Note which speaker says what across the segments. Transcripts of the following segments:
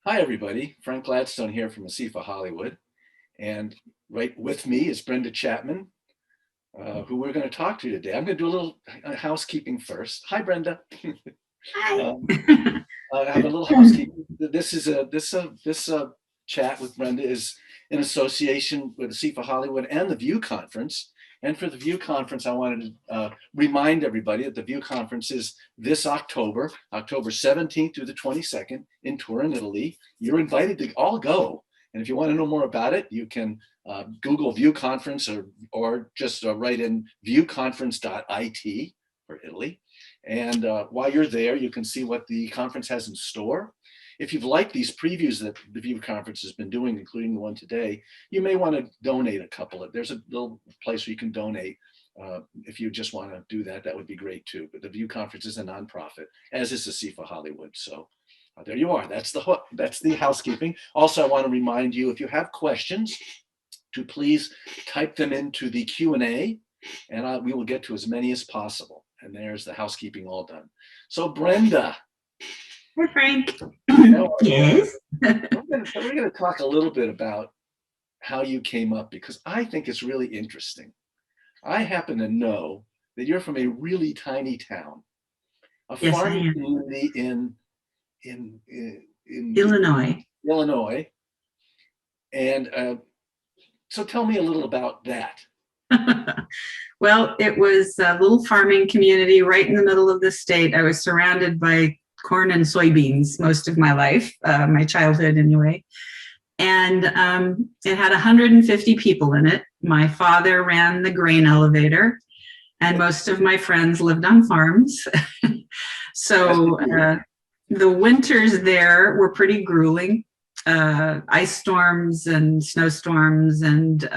Speaker 1: Hi, everybody. Frank Gladstone here from ASIFA-Hollywood. And right with me is Brenda Chapman, who we're going to talk to today. I'm going to do a little housekeeping first. Hi, Brenda.
Speaker 2: Hi.
Speaker 1: I have a little housekeeping. This chat with Brenda is in association with ASIFA-Hollywood and the View Conference. And for the View Conference, I wanted to remind everybody that the View Conference is this October 17th through the 22nd in Turin, Italy. You're invited to all go. And if you want to know more about it, you can Google View Conference or just write in viewconference.it for Italy. And while you're there, you can see what the conference has in store. If you've liked these previews that the View Conference has been doing, including the one today, you may want to donate a couple. There's a little place where you can donate. If you just want to do that, that would be great too. But the View Conference is a nonprofit, as is ASIFA-Hollywood. So there you are. That's the housekeeping. Also, I want to remind you, if you have questions, to please type them into the Q&A, and we will get to as many as possible. And there's the housekeeping all done. So Brenda.
Speaker 2: Hi, Frank.
Speaker 1: Yes. We're going to talk a little bit about how you came up, because I think it's really interesting. I happen to know that you're from a really tiny town, a farming community in
Speaker 2: Illinois.
Speaker 1: And so tell me a little about that.
Speaker 2: Well, it was a little farming community right in the middle of the state. I was surrounded by corn and soybeans most of my life, my childhood anyway. And it had 150 people in it. My father ran the grain elevator, and most of my friends lived on farms. So the winters there were pretty grueling. Ice storms and snowstorms, and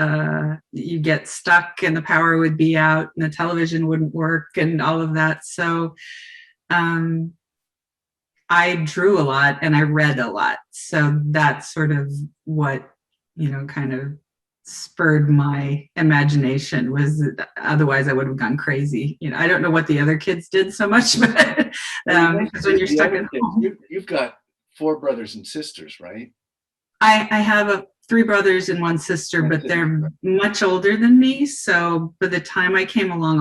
Speaker 2: you get stuck and the power would be out and the television wouldn't work and all of that. So I drew a lot and I read a lot. So that's sort of what, kind of spurred my imagination. Was otherwise I would have gone crazy. I don't know what the other kids did so much, but because when you're stuck at home.
Speaker 1: You've got 4 brothers and sisters, right?
Speaker 2: I have 3 brothers and 1 sister, but they're much older than me. So by the time I came along,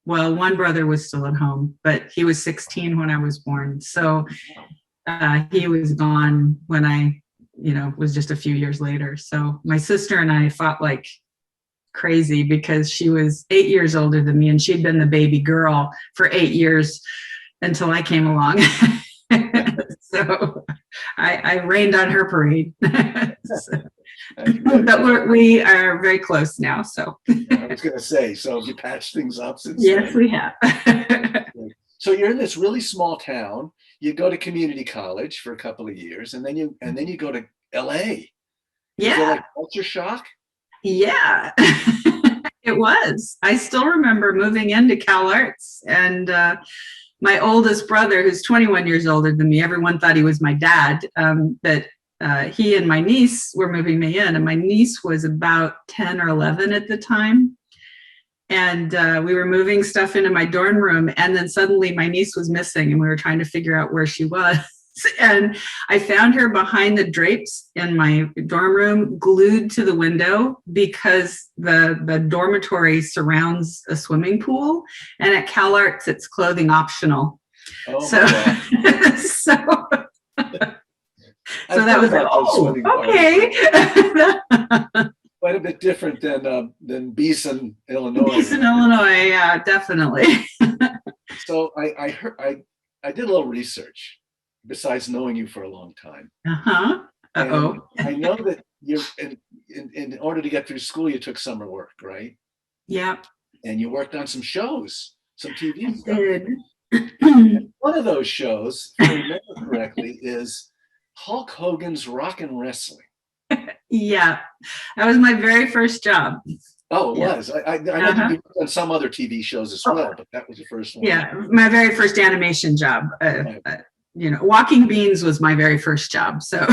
Speaker 2: one brother was still at home, but he was 16 when I was born. So he was gone when I, was just a few years later. So my sister and I fought like crazy because she was 8 years older than me and she'd been the baby girl for 8 years until I came along. So I rained on her parade. But we are very close now. So
Speaker 1: I was going to say, so you patched things up since
Speaker 2: yes,
Speaker 1: then?
Speaker 2: We have.
Speaker 1: So you're in this really small town. You go to community college for a couple of years, and then you go to LA.
Speaker 2: Yeah.
Speaker 1: Was it like culture shock?
Speaker 2: Yeah. It was. I still remember moving into Cal Arts, and my oldest brother, who's 21 years older than me, everyone thought he was my dad, but he and my niece were moving me in, and my niece was about 10 or 11 at the time. And we were moving stuff into my dorm room, and then suddenly my niece was missing, and we were trying to figure out where she was. And I found her behind the drapes in my dorm room, glued to the window, because the dormitory surrounds a swimming pool, and at Cal Arts it's clothing optional.
Speaker 1: Oh,
Speaker 2: so so that was okay.
Speaker 1: Quite a bit different than Beeson, Illinois.
Speaker 2: Beeson, Illinois, yeah, definitely.
Speaker 1: So I heard I did a little research besides knowing you for a long time.
Speaker 2: Uh-oh.
Speaker 1: I know that you in order to get through school you took summer work, right?
Speaker 2: Yeah.
Speaker 1: And you worked on some shows, some TV stuff.
Speaker 2: Did.
Speaker 1: One of those shows, if I remember correctly, is Hulk Hogan's Rock and Wrestling.
Speaker 2: Yeah, that was my very first job.
Speaker 1: Oh, it was. I know you've done some other TV shows as well, but that was the first one.
Speaker 2: Yeah, my very first animation job. Walking Beans was my very first job. So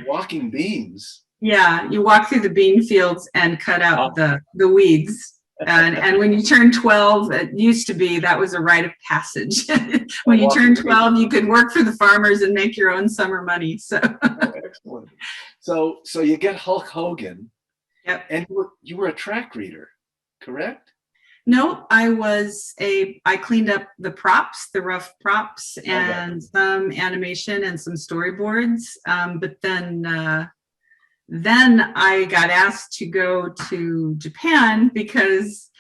Speaker 1: Walking Beans?
Speaker 2: Yeah, you walk through the bean fields and cut out the weeds. And when you turn 12, it used to be that was a rite of passage. When you turn 12, you could work for the farmers and make your own summer money. So
Speaker 1: Oh, excellent. So you get Hulk Hogan,
Speaker 2: yep.
Speaker 1: and you were a track reader, correct?
Speaker 2: No, I cleaned up the props, the rough props, and some animation and some storyboards. But then I got asked to go to Japan because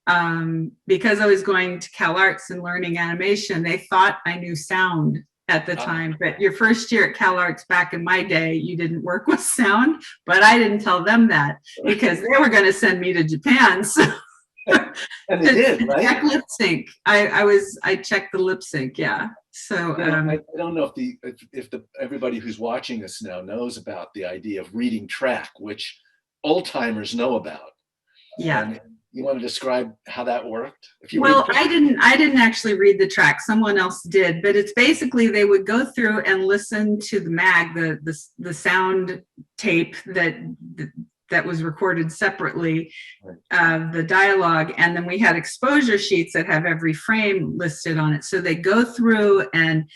Speaker 2: I was going to Cal Arts and learning animation. They thought I knew sound at the time, but your first year at Cal Arts back in my day, you didn't work with sound, but I didn't tell them that because they were going to send me to Japan. So
Speaker 1: and they did, right?
Speaker 2: Check lip sync. I checked the lip sync, yeah. So
Speaker 1: I don't know if everybody who's watching this now knows about the idea of reading track, which old timers know about.
Speaker 2: Yeah.
Speaker 1: And you want to describe how that worked?
Speaker 2: I didn't actually read the track. Someone else did, but it's basically they would go through and listen to the mag, the sound tape that was recorded separately, the dialogue, and then we had exposure sheets that have every frame listed on it. So they go through and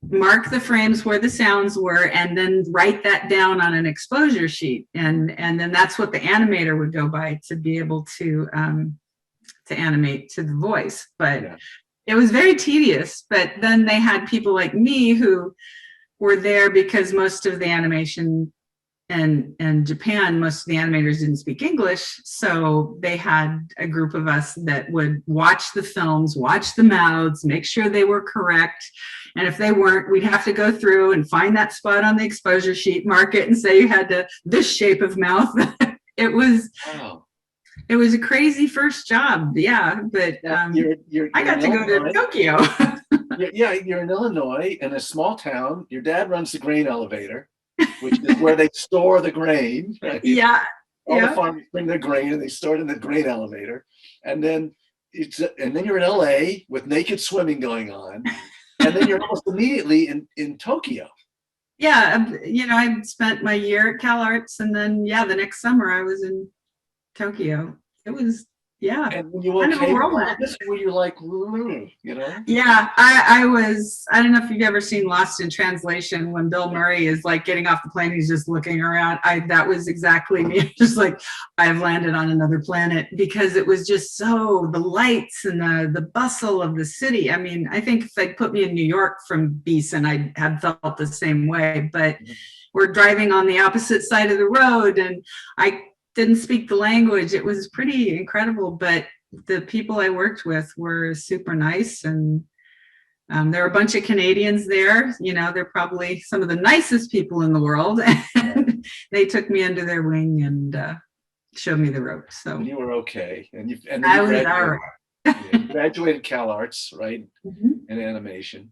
Speaker 2: mark the frames where the sounds were and then write that down on an exposure sheet. And then that's what the animator would go by to be able to animate to the voice. But it was very tedious. But then they had people like me who were there because most of the animation and Japan, most of the animators didn't speak English, so they had a group of us that would watch the films, watch the mouths, make sure they were correct, and if they weren't, we'd have to go through and find that spot on the exposure sheet, mark it, and say you had this shape of mouth. It was a crazy first job, yeah, but I got to go to Tokyo.
Speaker 1: You're in Illinois, in a small town. Your dad runs the grain elevator, which is where they store the grain. Right?
Speaker 2: Yeah.
Speaker 1: All the farmers bring their grain and they store it in the grain elevator. And then you're in LA with naked swimming going on. And then you're almost immediately in Tokyo.
Speaker 2: Yeah. I spent my year at Cal Arts, and then the next summer I was in Tokyo. It was
Speaker 1: And when you were you like,
Speaker 2: Yeah, I don't know if you've ever seen Lost in Translation when Bill Murray is like getting off the plane, he's just looking around. That was exactly me. Just like I've landed on another planet, because it was just so the lights and the bustle of the city. I mean, I think if they put me in New York from Beeson, I'd have felt the same way. But we're driving on the opposite side of the road, and I didn't speak the language. It was pretty incredible, but the people I worked with were super nice, and there were a bunch of Canadians there. They're probably some of the nicest people in the world. And they took me under their wing and showed me the ropes. So
Speaker 1: you were okay, and
Speaker 2: I was all right.
Speaker 1: You graduated Cal Arts, right, in animation,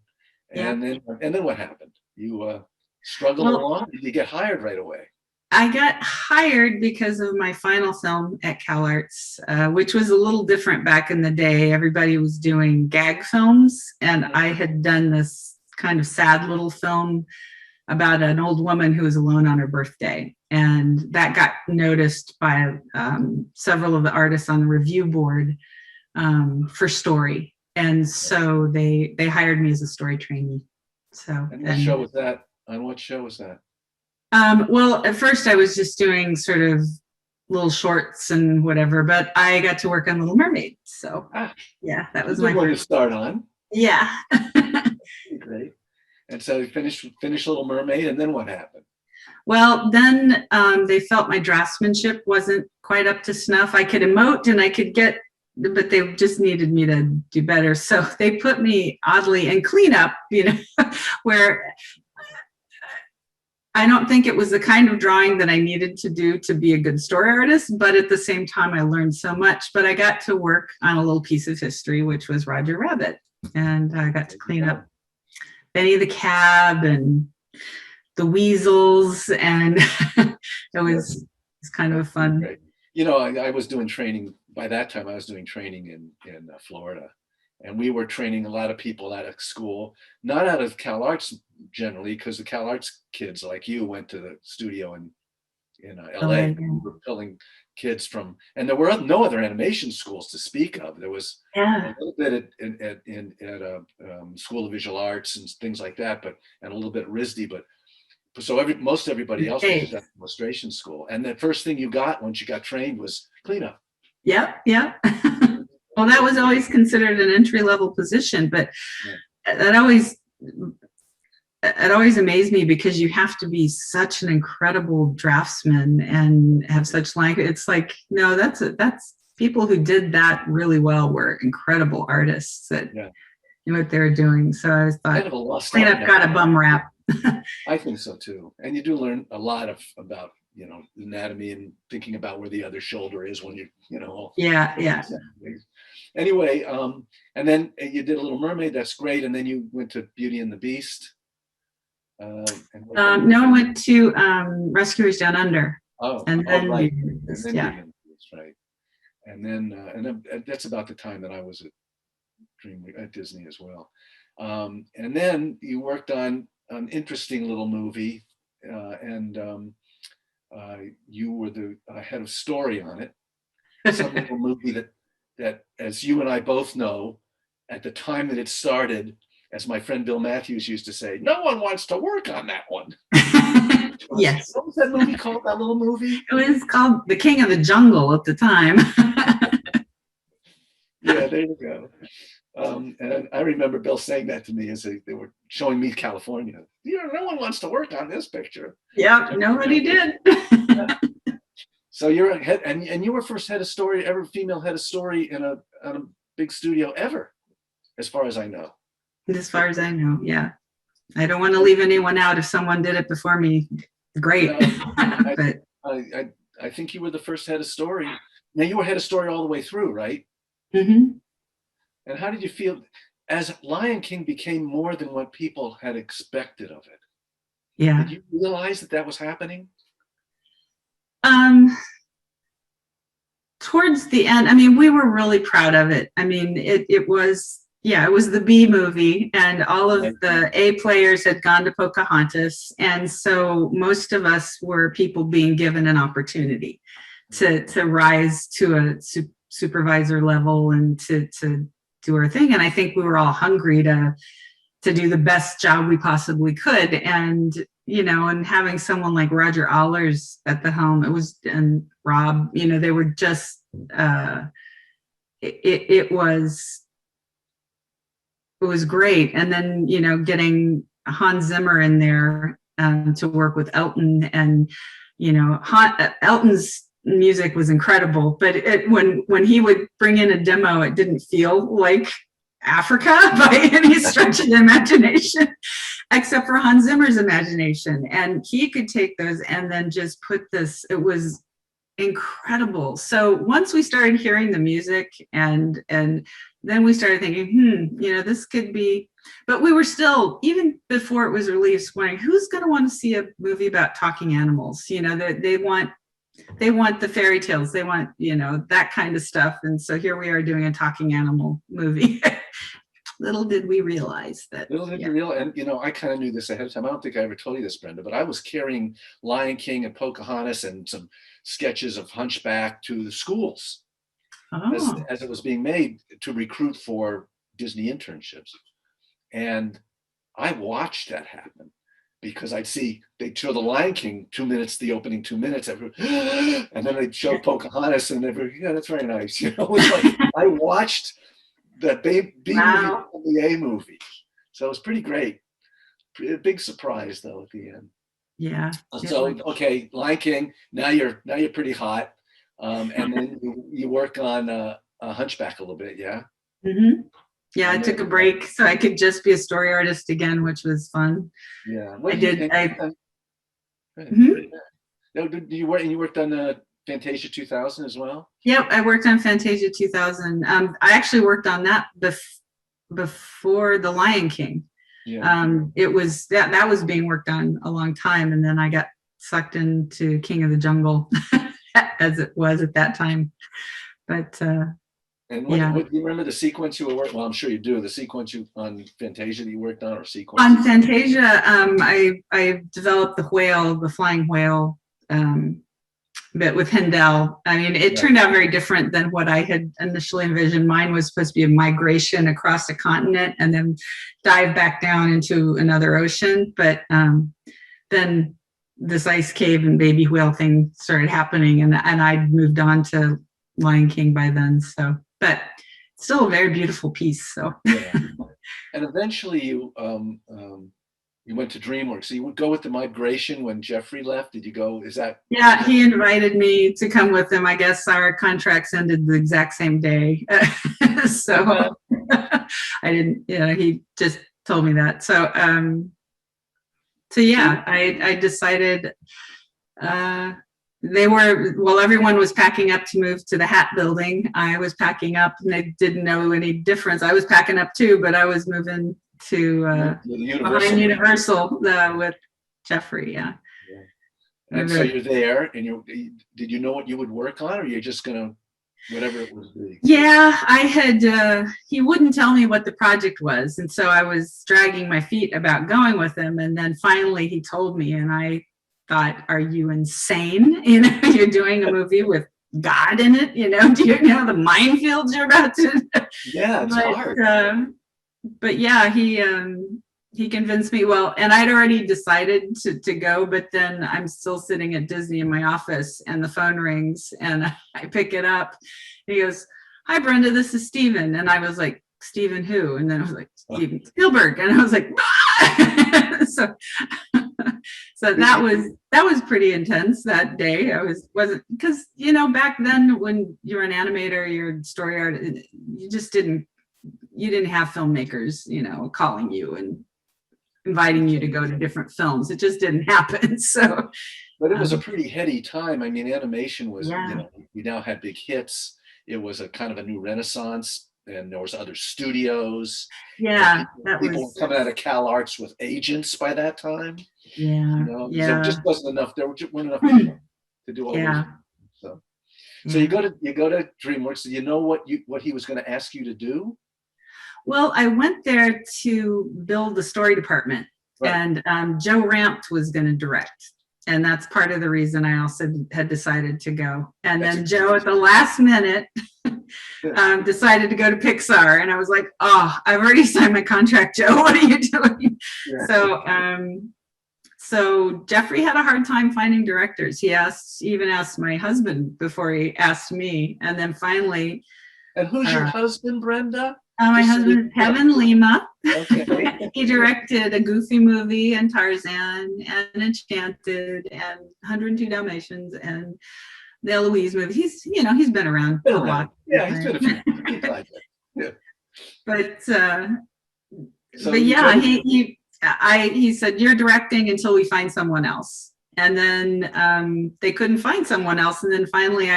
Speaker 1: and then what happened? You struggled along. Did you get hired right away?
Speaker 2: I got hired because of my final film at Cal Arts, which was a little different back in the day. Everybody was doing gag films, and I had done this kind of sad little film about an old woman who was alone on her birthday. And that got noticed by several of the artists on the review board for story. And so they hired me as a story trainee.
Speaker 1: And what show was that? On what show was that?
Speaker 2: Well, at first I was just doing sort of little shorts and whatever, but I got to work on Little Mermaid. So that was my
Speaker 1: one to start on.
Speaker 2: Yeah.
Speaker 1: Great. And so you finished Little Mermaid, and then what happened?
Speaker 2: Well, then they felt my draftsmanship wasn't quite up to snuff. I could emote and I could but they just needed me to do better. So they put me oddly in cleanup, where I don't think it was the kind of drawing that I needed to do to be a good story artist, but at the same time, I learned so much. But I got to work on a little piece of history, which was Roger Rabbit. And I got to clean up Benny the Cab and the Weasels. And it was kind of fun.
Speaker 1: Great. I was doing training. By that time, I was doing training in Florida. And we were training a lot of people out of school, not out of Cal Arts generally, because the Cal Arts kids like you went to the studio in LA. We were kids from, and there were no other animation schools to speak of. There was a little bit at School of Visual Arts and things like that, but and a little bit at RISD, but so most everybody else was at illustration school. And the first thing you got once you got trained was cleanup.
Speaker 2: Yep. Well, that was always considered an entry-level position, but it always amazed me because you have to be such an incredible draftsman and have such language. It's like, no, that's people who did that really well were incredible artists that knew what they were doing. So I was thought, cleanup got a bum rap.
Speaker 1: I think so too. And you do learn a lot about, anatomy and thinking about where the other shoulder is when
Speaker 2: Yeah.
Speaker 1: Anyway, and then you did a Little Mermaid. That's great. And then you went to Beauty and the Beast.
Speaker 2: No, I went to Rescuers Down Under.
Speaker 1: And then
Speaker 2: right.
Speaker 1: Right. And then that's about the time that I was at Disney as well. And then you worked on an interesting little movie, and you were the head of story on it. Some little movie that, as you and I both know, at the time that it started, as my friend Bill Matthews used to say, no one wants to work on that one.
Speaker 2: Yes.
Speaker 1: What was that movie called, that little movie?
Speaker 2: It was called The King of the Jungle at the time.
Speaker 1: Yeah, there you go. And I remember Bill saying that to me as they were showing me California. No one wants to work on this picture.
Speaker 2: Yeah, nobody did.
Speaker 1: So you're a head, and you were first head of story, ever female head of story in a big studio ever, as far as I know.
Speaker 2: As far as I know, yeah. I don't want to leave anyone out. If someone did it before me, great. But
Speaker 1: I think you were the first head of story. Now you were head of story all the way through, right?
Speaker 2: Mm-hmm.
Speaker 1: And how did you feel as Lion King became more than what people had expected of it?
Speaker 2: Yeah.
Speaker 1: Did you realize that was happening?
Speaker 2: Towards the end, I mean, we were really proud of it. I mean, it was the B movie, and all of the A players had gone to Pocahontas. And so most of us were people being given an opportunity to rise to a supervisor level and to do our thing. And I think we were all hungry to do the best job we possibly could. And, and having someone like Roger Allers at the helm, and Rob, they were just, it was great. And then, getting Hans Zimmer in there to work with Elton, and, Elton's music was incredible, but when he would bring in a demo, it didn't feel like Africa by any stretch of the imagination, except for Hans Zimmer's imagination. And he could take those and then just put this, it was incredible. So once we started hearing the music and then we started thinking, this could be, but we were still, even before it was released, wondering who's going to want to see a movie about talking animals. They want the fairy tales. They want, that kind of stuff. And so here we are doing a talking animal movie. Little did we realize that.
Speaker 1: Little did you realize, and I kind of knew this ahead of time. I don't think I ever told you this, Brenda, but I was carrying Lion King and Pocahontas and some sketches of Hunchback to the schools as it was being made to recruit for Disney internships. And I watched that happen. Because they'd show the Lion King 2 minutes, the opening 2 minutes, and then they'd show Pocahontas, and that's very nice. It's like I watched the B movie and the A movie, so it was pretty great. A big surprise though at the end.
Speaker 2: Yeah.
Speaker 1: So okay, Lion King. Now you're pretty hot, and then you work on Hunchback a little bit, yeah.
Speaker 2: Mm-hmm. Yeah, I took a break so I could just be a story artist again, which was fun.
Speaker 1: Yeah, You worked on Fantasia 2000 as well?
Speaker 2: Yep, I worked on Fantasia 2000. I actually worked on that before The Lion King.
Speaker 1: Yeah.
Speaker 2: It was that was being worked on a long time, and then I got sucked into King of the Jungle as it was at that time. But
Speaker 1: and what do you remember the sequence you were working? Well, I'm sure you do. The sequence on Fantasia that you worked on, or sequence
Speaker 2: on Fantasia, I developed the flying whale but with Hindel, I mean, it turned out very different than what I had initially envisioned. Mine was supposed to be a migration across a continent and then dive back down into another ocean. But then this ice cave and baby whale thing started happening, and I'd moved on to Lion King by then. So, but still a very beautiful piece. So,
Speaker 1: yeah. And eventually you went to DreamWorks. So you would go with the migration when Jeffrey left. Did you go? Is that?
Speaker 2: Yeah, he invited me to come with him. I guess our contracts ended the exact same day, so I didn't. Yeah, he just told me that. So, so yeah, I decided. They were, while everyone was packing up to move to the Hat Building, I was packing up, and they didn't know any difference. I was packing up too, but I was moving to behind Universal with Jeffrey. Yeah.
Speaker 1: And so you're there, and did you know what you would work on, or you're just gonna whatever it would be?
Speaker 2: Yeah, I had. He wouldn't tell me what the project was, and so I was dragging my feet about going with him. And then finally, he told me, and I thought, "Are you insane? You know, you're doing a movie with God in it. You know, do you know the minefields you're about to?"
Speaker 1: Yeah, it's hard.
Speaker 2: But yeah, he convinced me. Well, and I'd already decided to go, but then I'm still sitting at Disney in my office, and the phone rings, and I pick it up. And he goes, "Hi, Brenda, this is Steven." And I was like, "Steven who?" And then I was like, "Steven Spielberg." And I was like, ah! So that was pretty intense that day. I wasn't, because you know, back then when you're an animator, you're a story artist, you didn't have filmmakers, you know, calling you and inviting you to go to different films. It just didn't happen. So,
Speaker 1: but it was a pretty heady time. I mean, animation was, you know, we now had big hits. It was a kind of a new renaissance, and there was other studios.
Speaker 2: Yeah,
Speaker 1: people were coming out of Cal Arts with agents by that time.
Speaker 2: Yeah,
Speaker 1: you know,
Speaker 2: yeah.
Speaker 1: there just wasn't enough. There weren't enough people to do all those. So you go to DreamWorks. Do you know what he was going to ask you to do?
Speaker 2: Well, I went there to build the story department, and Joe Rampt was going to direct. And that's part of the reason I also had decided to go. And then Joe, at the last minute, decided to go to Pixar. And I was like, "Oh, I've already signed my contract, Joe. What are you doing?" Yeah. So Jeffrey had a hard time finding directors. He even asked my husband before he asked me. And then finally.
Speaker 1: And who's your husband, Brenda?
Speaker 2: My husband is Kevin Lima. Okay. He directed a Goofy movie and Tarzan and Enchanted and 102 Dalmatians and the Eloise movie. He's been around a lot.
Speaker 1: Yeah, he's been a few times. Yeah.
Speaker 2: But yeah, he said, "You're directing until we find someone else." And then they couldn't find someone else. And then finally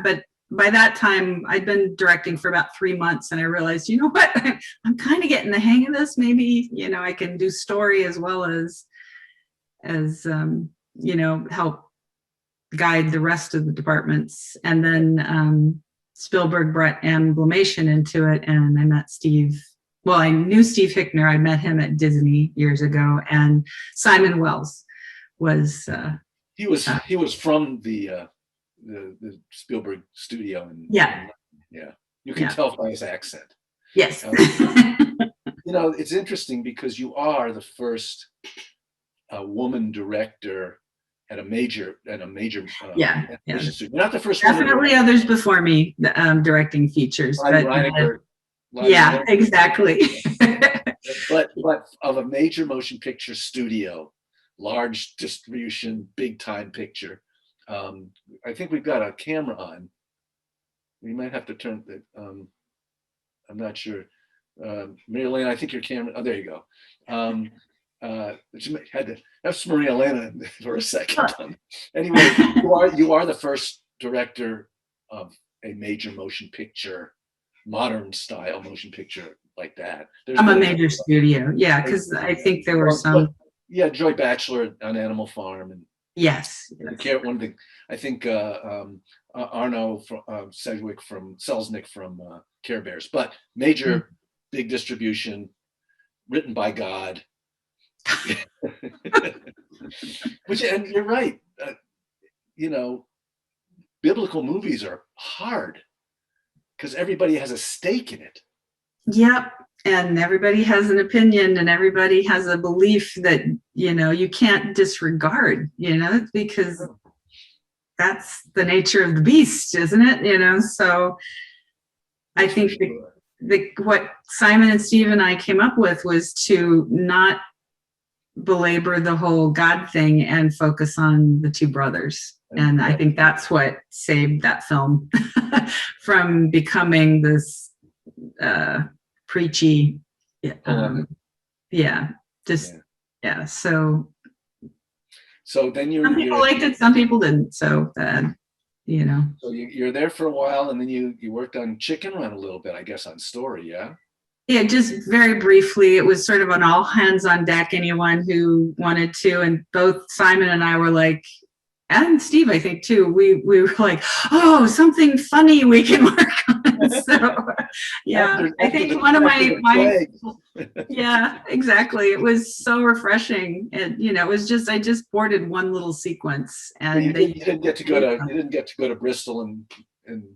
Speaker 2: but by that time, I'd been directing for about 3 months, and I realized, you know what, I'm kind of getting the hang of this. Maybe, you know, I can do story as well as you know, help guide the rest of the departments. And then Spielberg brought Amblimation into it, and I met Steve. Well, I knew Steve Hickner. I met him at Disney years ago, and Simon Wells was.
Speaker 1: He was from the Spielberg studio. And you can tell by his accent.
Speaker 2: Yes.
Speaker 1: You know, it's interesting because you are the first woman director at a major studio. You're not the first.
Speaker 2: Definitely others before me directing features. Yeah, exactly.
Speaker 1: but of a major motion picture studio, large distribution, big time picture. I think we've got a camera on. We might have to turn it. I'm not sure. Mary Elena, I think your camera. Oh, there you go. Had to. That's Maria Elena for a second. Anyway, you are the first director of a major motion picture, modern style motion picture like that.
Speaker 2: I'm a major studio, yeah, because I think there were some.
Speaker 1: Yeah, Joy Batchelor on Animal Farm, and
Speaker 2: yes.
Speaker 1: I think Arno Sedgwick from Selznick from Care Bears, but major, big distribution, written by God. And you're right. You know, biblical movies are hard because everybody has a stake in it.
Speaker 2: Yep. And everybody has an opinion and everybody has a belief that, you can't disregard, because that's the nature of the beast, isn't it? So I think what Simon and Steve and I came up with was to not belabor the whole God thing and focus on the two brothers. And I think that's what saved that film from becoming this preachy.
Speaker 1: So then
Speaker 2: some people liked it, some people didn't. So,
Speaker 1: So you're there for a while, and then you worked on Chicken Run a little bit, I guess, on story, yeah?
Speaker 2: Yeah, just very briefly. It was sort of an all hands on deck, anyone who wanted to. And both Simon and I were like, and Steve, I think too, we were like, oh, something funny we can work on. So yeah, I think one of my yeah, exactly. It was so refreshing. And it was just, I just boarded one little sequence, and
Speaker 1: you didn't get to go to Bristol and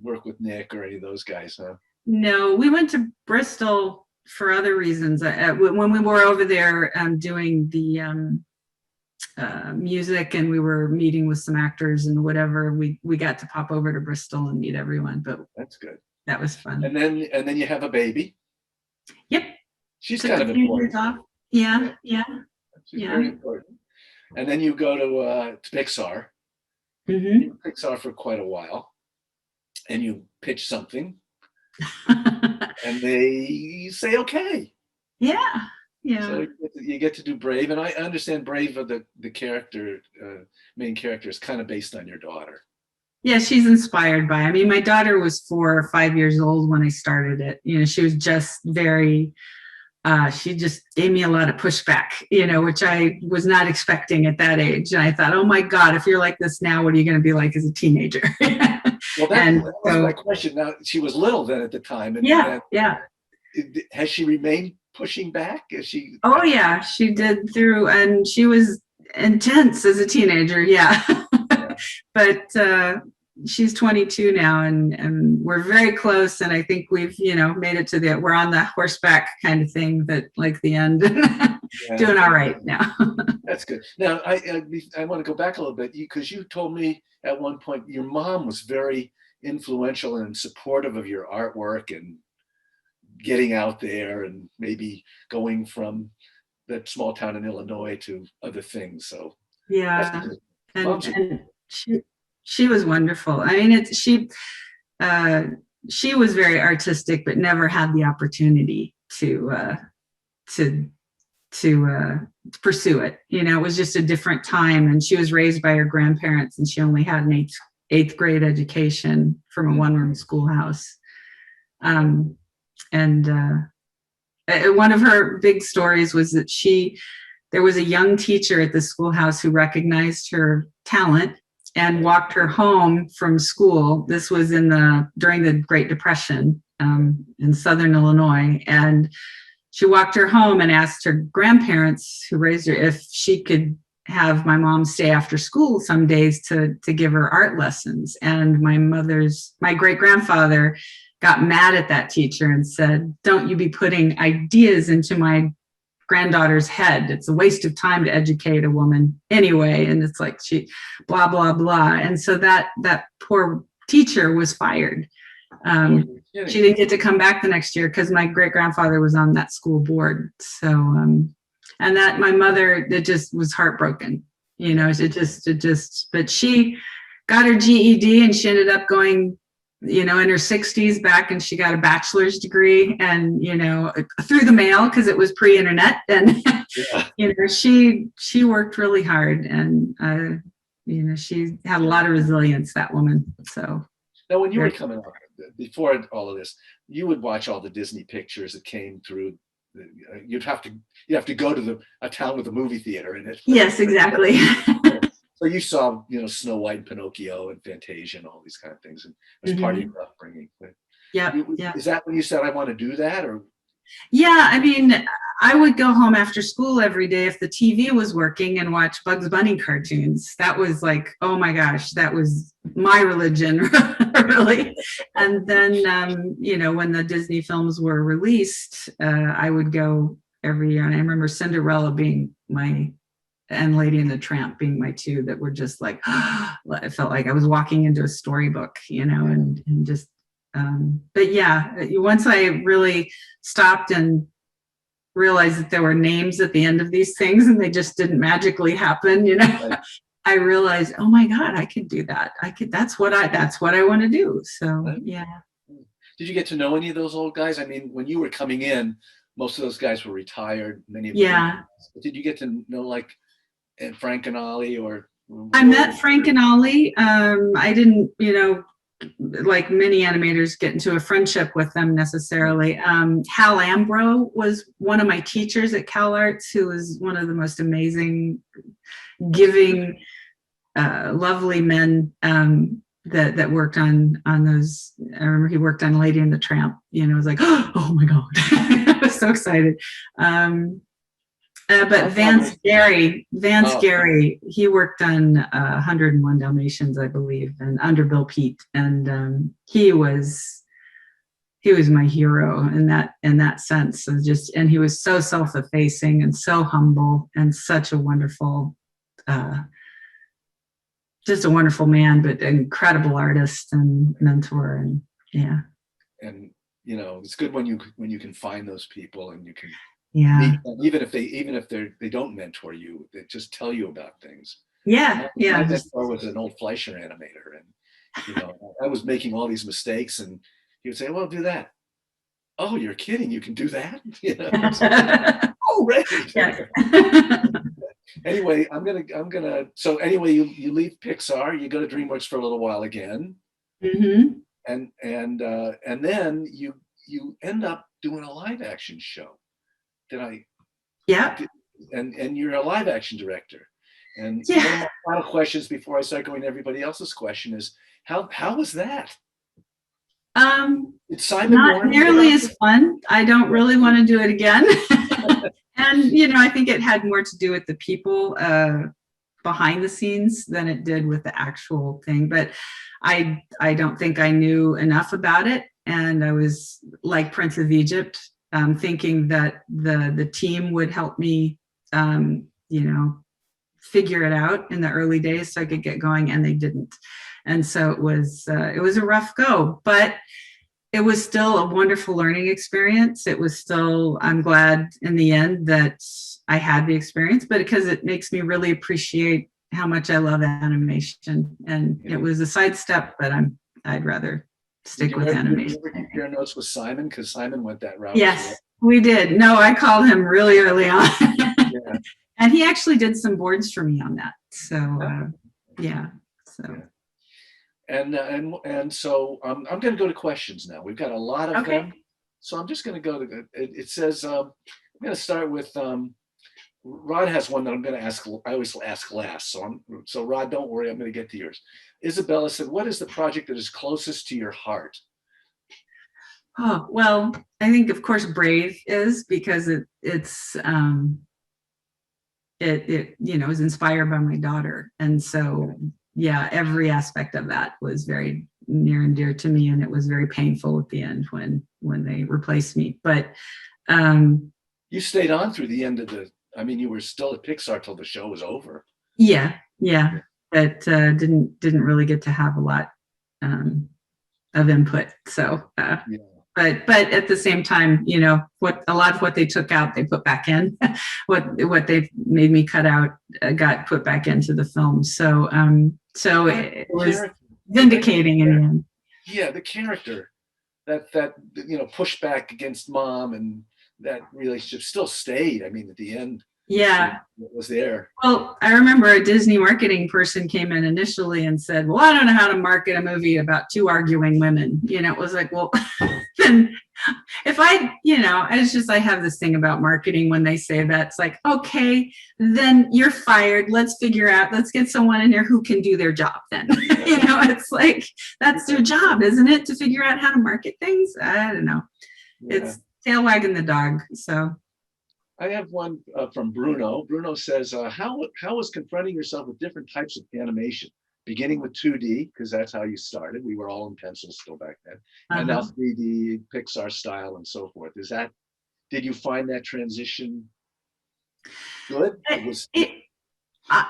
Speaker 1: work with Nick or any of those guys, huh?
Speaker 2: No, we went to Bristol for other reasons. When we were over there doing the music, and we were meeting with some actors and whatever, we got to pop over to Bristol and meet everyone. But
Speaker 1: that's good.
Speaker 2: That was fun.
Speaker 1: And then you have a baby.
Speaker 2: Yep.
Speaker 1: She's kind of important.
Speaker 2: Yeah.
Speaker 1: She's very important. And then you go to Pixar.
Speaker 2: Mm-hmm.
Speaker 1: Pixar for quite a while, and you pitch something, and they say okay.
Speaker 2: Yeah.
Speaker 1: So you get to do Brave, and I understand Brave of the character, main character, is kind of based on your daughter.
Speaker 2: Yeah, she's inspired by. I mean, my daughter was 4 or 5 years old when I started it. She was just very. She just gave me a lot of pushback, which I was not expecting at that age. And I thought, oh my God, if you're like this now, what are you going to be like as a teenager?
Speaker 1: Well, that was my question. Now, she was little then at the time. And has she remained pushing back? Is she?
Speaker 2: Oh yeah, she did through, and she was intense as a teenager. Yeah. But she's 22 now, and we're very close, and I think we've made it to we're on the horseback kind of thing, that like the end. Doing all right now.
Speaker 1: That's good. Now I want to go back a little bit, because you told me at one point your mom was very influential and supportive of your artwork and getting out there and maybe going from that small town in Illinois to other things. So
Speaker 2: yeah, and she was wonderful. I mean, she was very artistic, but never had the opportunity to pursue it. It was just a different time, and she was raised by her grandparents, and she only had an eighth grade education from a one-room schoolhouse. And one of her big stories was that there was a young teacher at the schoolhouse who recognized her talent and walked her home from school. This was during the Great Depression in Southern Illinois. And she walked her home and asked her grandparents who raised her if she could have my mom stay after school some days to give her art lessons. And my great-grandfather got mad at that teacher and said, "Don't you be putting ideas into my granddaughter's head. It's a waste of time to educate a woman anyway." And it's like she blah, blah, blah. And so that poor teacher was fired. She didn't get to come back the next year because my great-grandfather was on that school board. So, and that my mother, it just was heartbroken, but she got her GED, and she ended up going, in her 60s back, and she got a bachelor's degree, and, through the mail, because it was pre-internet. And, she worked really hard, and, she had a lot of resilience, that woman. So
Speaker 1: now, when you were coming up, before all of this, you would watch all the Disney pictures that came through. You'd have to go to a town with a movie theater in it.
Speaker 2: Yes, exactly.
Speaker 1: So you saw, Snow White and Pinocchio and Fantasia and all these kind of things, and it was part of your upbringing.
Speaker 2: Yeah.
Speaker 1: Is that when you said, I want to do that, or?
Speaker 2: Yeah, I mean, I would go home after school every day if the TV was working and watch Bugs Bunny cartoons. That was like, oh my gosh, that was my religion, really. And then, you know, when the Disney films were released, I would go every year. And I remember Cinderella being my, and Lady and the Tramp being my two that were just like, I felt like I was walking into a storybook, you know, and just, but yeah, once I really stopped and realized that there were names at the end of these things and they just didn't magically happen, you know.
Speaker 1: Right.
Speaker 2: I realized, oh my God, I could do that. That's what I want to do. So
Speaker 1: Right.
Speaker 2: yeah.
Speaker 1: Did you get to know any of those old guys? I mean, when you were coming in, most of those guys were retired. Many of them.
Speaker 2: Yeah.
Speaker 1: Did you get to know like Frank and Ollie or?
Speaker 2: I met Frank and Ollie. I didn't, you know, like many animators, get into a friendship with them necessarily. Hal Ambro was one of my teachers at CalArts, who was one of the most amazing, giving, lovely men that worked on those. I remember he worked on Lady and the Tramp. You know, it was like, oh my God, I was so excited. But Vance Gary, he worked on 101 Dalmatians, I believe, and under Bill Peet, and he was my hero in that sense of just, and he was so self-effacing and so humble and such a wonderful, just a wonderful man, but an incredible artist and mentor, and yeah.
Speaker 1: And you know, it's good when you can find those people and you can.
Speaker 2: Yeah.
Speaker 1: Even if they don't mentor you, they just tell you about things.
Speaker 2: Yeah. Yeah.
Speaker 1: My mentor was an old Fleischer animator, and you know, I was making all these mistakes, and he would say, "Well, do that." Oh, you're kidding? You can do that? You know? Oh, right.
Speaker 2: Yeah.
Speaker 1: Anyway, I'm gonna. So anyway, you leave Pixar, you go to DreamWorks for a little while again,
Speaker 2: Mm-hmm.
Speaker 1: and then you end up doing a live action show. Did I?
Speaker 2: Yeah.
Speaker 1: And you're a live action director. And
Speaker 2: Yeah.
Speaker 1: one of my final questions before I start going to everybody else's question is, how was that?
Speaker 2: It's not nearly as fun. I don't really want to do it again. And, you know, I think it had more to do with the people behind the scenes than it did with the actual thing. But I don't think I knew enough about it. And I was like Prince of Egypt, thinking that the team would help me, you know, figure it out in the early days so I could get going, and they didn't. And so it was a rough go, but it was still a wonderful learning experience. It was still, I'm glad in the end that I had the experience, but because it makes me really appreciate how much I love animation. And it was a sidestep, but I'd rather stick with animation.
Speaker 1: Did you compare notes with Simon? Because Simon went that route.
Speaker 2: Yes, we did. No, I called him really early on.
Speaker 1: Yeah.
Speaker 2: And he actually did some boards for me on that. So, yeah. So.
Speaker 1: Yeah. And so I'm going to go to questions now. We've got a lot of them. So I'm just going to go to, it says, I'm going to start with, Rod has one that I'm going to ask. I always ask last. So Rod, don't worry, I'm going to get to yours. Isabella said, what is the project that is closest to your heart?
Speaker 2: Oh, well, I think of course Brave is, because it's you know, is inspired by my daughter. And so, yeah, every aspect of that was very near and dear to me. And it was very painful at the end when they replaced me. But
Speaker 1: you stayed on through the end of I mean, you were still at Pixar till the show was over.
Speaker 2: Yeah. But didn't really get to have a lot of input. So, yeah. But at the same time, you know, a lot of what they took out, they put back in. what they made me cut out got put back into the film. So it was vindicating in the end.
Speaker 1: Yeah, the character that you know, pushed back against mom, and that relationship still stayed. I mean, at the end.
Speaker 2: Yeah,
Speaker 1: it was there.
Speaker 2: Well, I remember a Disney marketing person came in initially and said, well, I don't know how to market a movie about two arguing women. You know, it was like, well, then if I have this thing about marketing when they say that, it's like, okay, then you're fired. Let's get someone in here who can do their job then. You know, it's like, that's their job, isn't it? To figure out how to market things? I don't know. Yeah. It's tail wagging the dog, so.
Speaker 1: I have one from Bruno. Bruno says, how was confronting yourself with different types of animation, beginning with 2D, because that's how you started. We were all in pencil still back then. And now
Speaker 2: Uh-huh.
Speaker 1: 3D, Pixar style and so forth. Did you find that transition good? It was,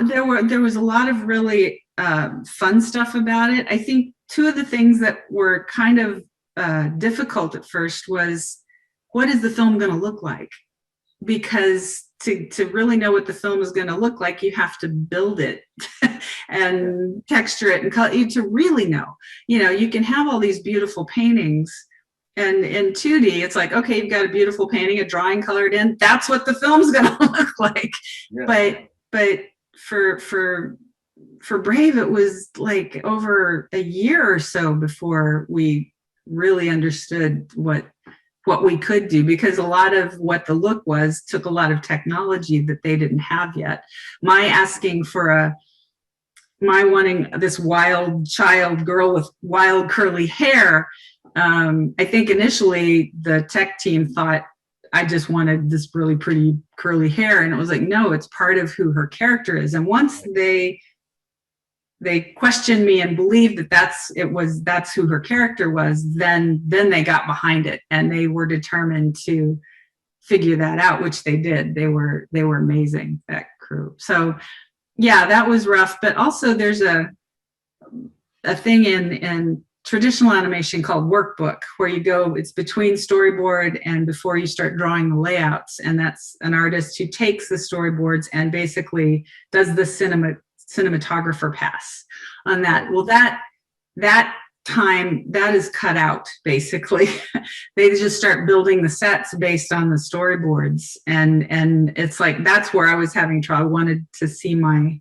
Speaker 2: There was a lot of really fun stuff about it. I think two of the things that were kind of difficult at first was, what is the film going to look like? Because to really know what the film is going to look like, you have to build it and texture it and color to really know. You can have all these beautiful paintings, and in 2D, it's like, okay, you've got a beautiful painting, a drawing colored in. That's what the film's going to look like.
Speaker 1: yeah.
Speaker 2: But for Brave, it was like over a year or so before we really understood what we could do, because a lot of what the look was took a lot of technology that they didn't have yet. My wanting this wild child girl with wild curly hair, I think initially the tech team thought I just wanted this really pretty curly hair, and it was like, no, it's part of who her character is. And once they questioned me and believed that that's who her character was, then they got behind it, and they were determined to figure that out, which they did. They were amazing, that crew. So yeah, that was rough. But also there's a thing in traditional animation called workbook, where you go, it's between storyboard and before you start drawing the layouts. And that's an artist who takes the storyboards and basically does the cinematographer pass on that. Well, that time, that is cut out, basically. They just start building the sets based on the storyboards. And it's like, that's where I was having trouble. I wanted to see my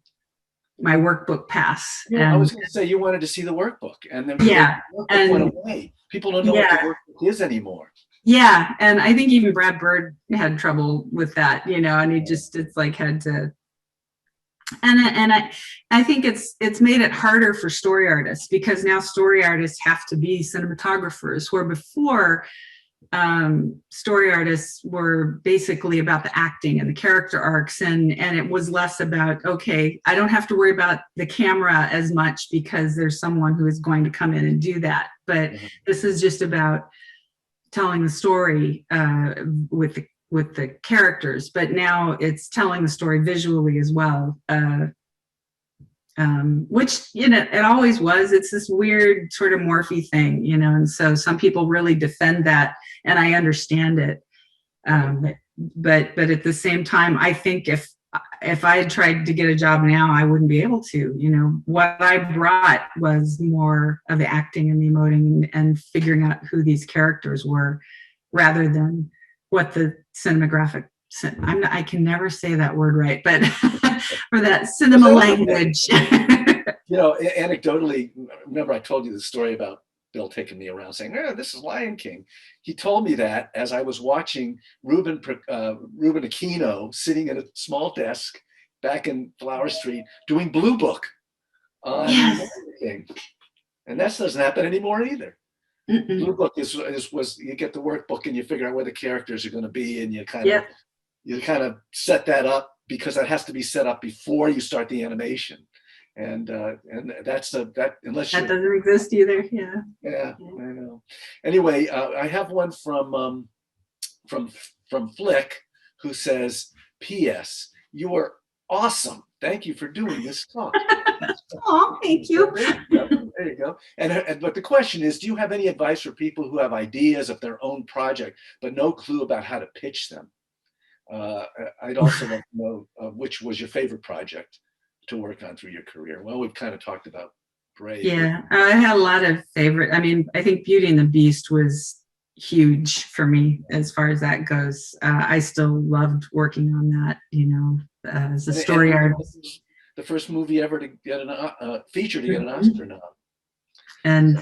Speaker 2: workbook pass.
Speaker 1: I was going to say, you wanted to see the workbook, and then the workbook went away. People don't know what the workbook is anymore.
Speaker 2: Yeah, and I think even Brad Bird had trouble with that, and he just, it's like, had to. And I think it's made it harder for story artists, because now story artists have to be cinematographers, where before story artists were basically about the acting and the character arcs, and it was less about, okay, I don't have to worry about the camera as much because there's someone who is going to come in and do that. But this is just about telling the story with the characters. But now it's telling the story visually as well, which it always was. It's this weird sort of morphy thing, and so some people really defend that, and I understand it. But at the same time, I think if I had tried to get a job now, I wouldn't be able to. What I brought was more of the acting and the emoting and figuring out who these characters were, rather than what the cinematographic, I can never say that word right, but for that cinema language.
Speaker 1: Anecdotally, remember I told you the story about Bill taking me around saying, this is Lion King. He told me that as I was watching Ruben Aquino sitting at a small desk back in Flower Street doing Blue Book on Lion King. And that doesn't happen anymore either. Blue Book was you get the workbook and you figure out where the characters are going to be, and you kind of set that up, because that has to be set up before you start the animation. And that's unless that
Speaker 2: doesn't exist either.
Speaker 1: Yeah, I know. Anyway, I have one from Flick, who says, P.S. You are awesome. Thank you for doing this talk.
Speaker 2: Oh, thank you.
Speaker 1: There you go. But the question is, do you have any advice for people who have ideas of their own project but no clue about how to pitch them? I'd also like to know which was your favorite project to work on through your career. Well, we've kind of talked about Brave.
Speaker 2: Yeah, I had a lot of favorite. I mean, I think Beauty and the Beast was huge for me as far as that goes. I still loved working on that, as a story artist.
Speaker 1: The first movie ever to get a feature to get an Oscar nom.
Speaker 2: And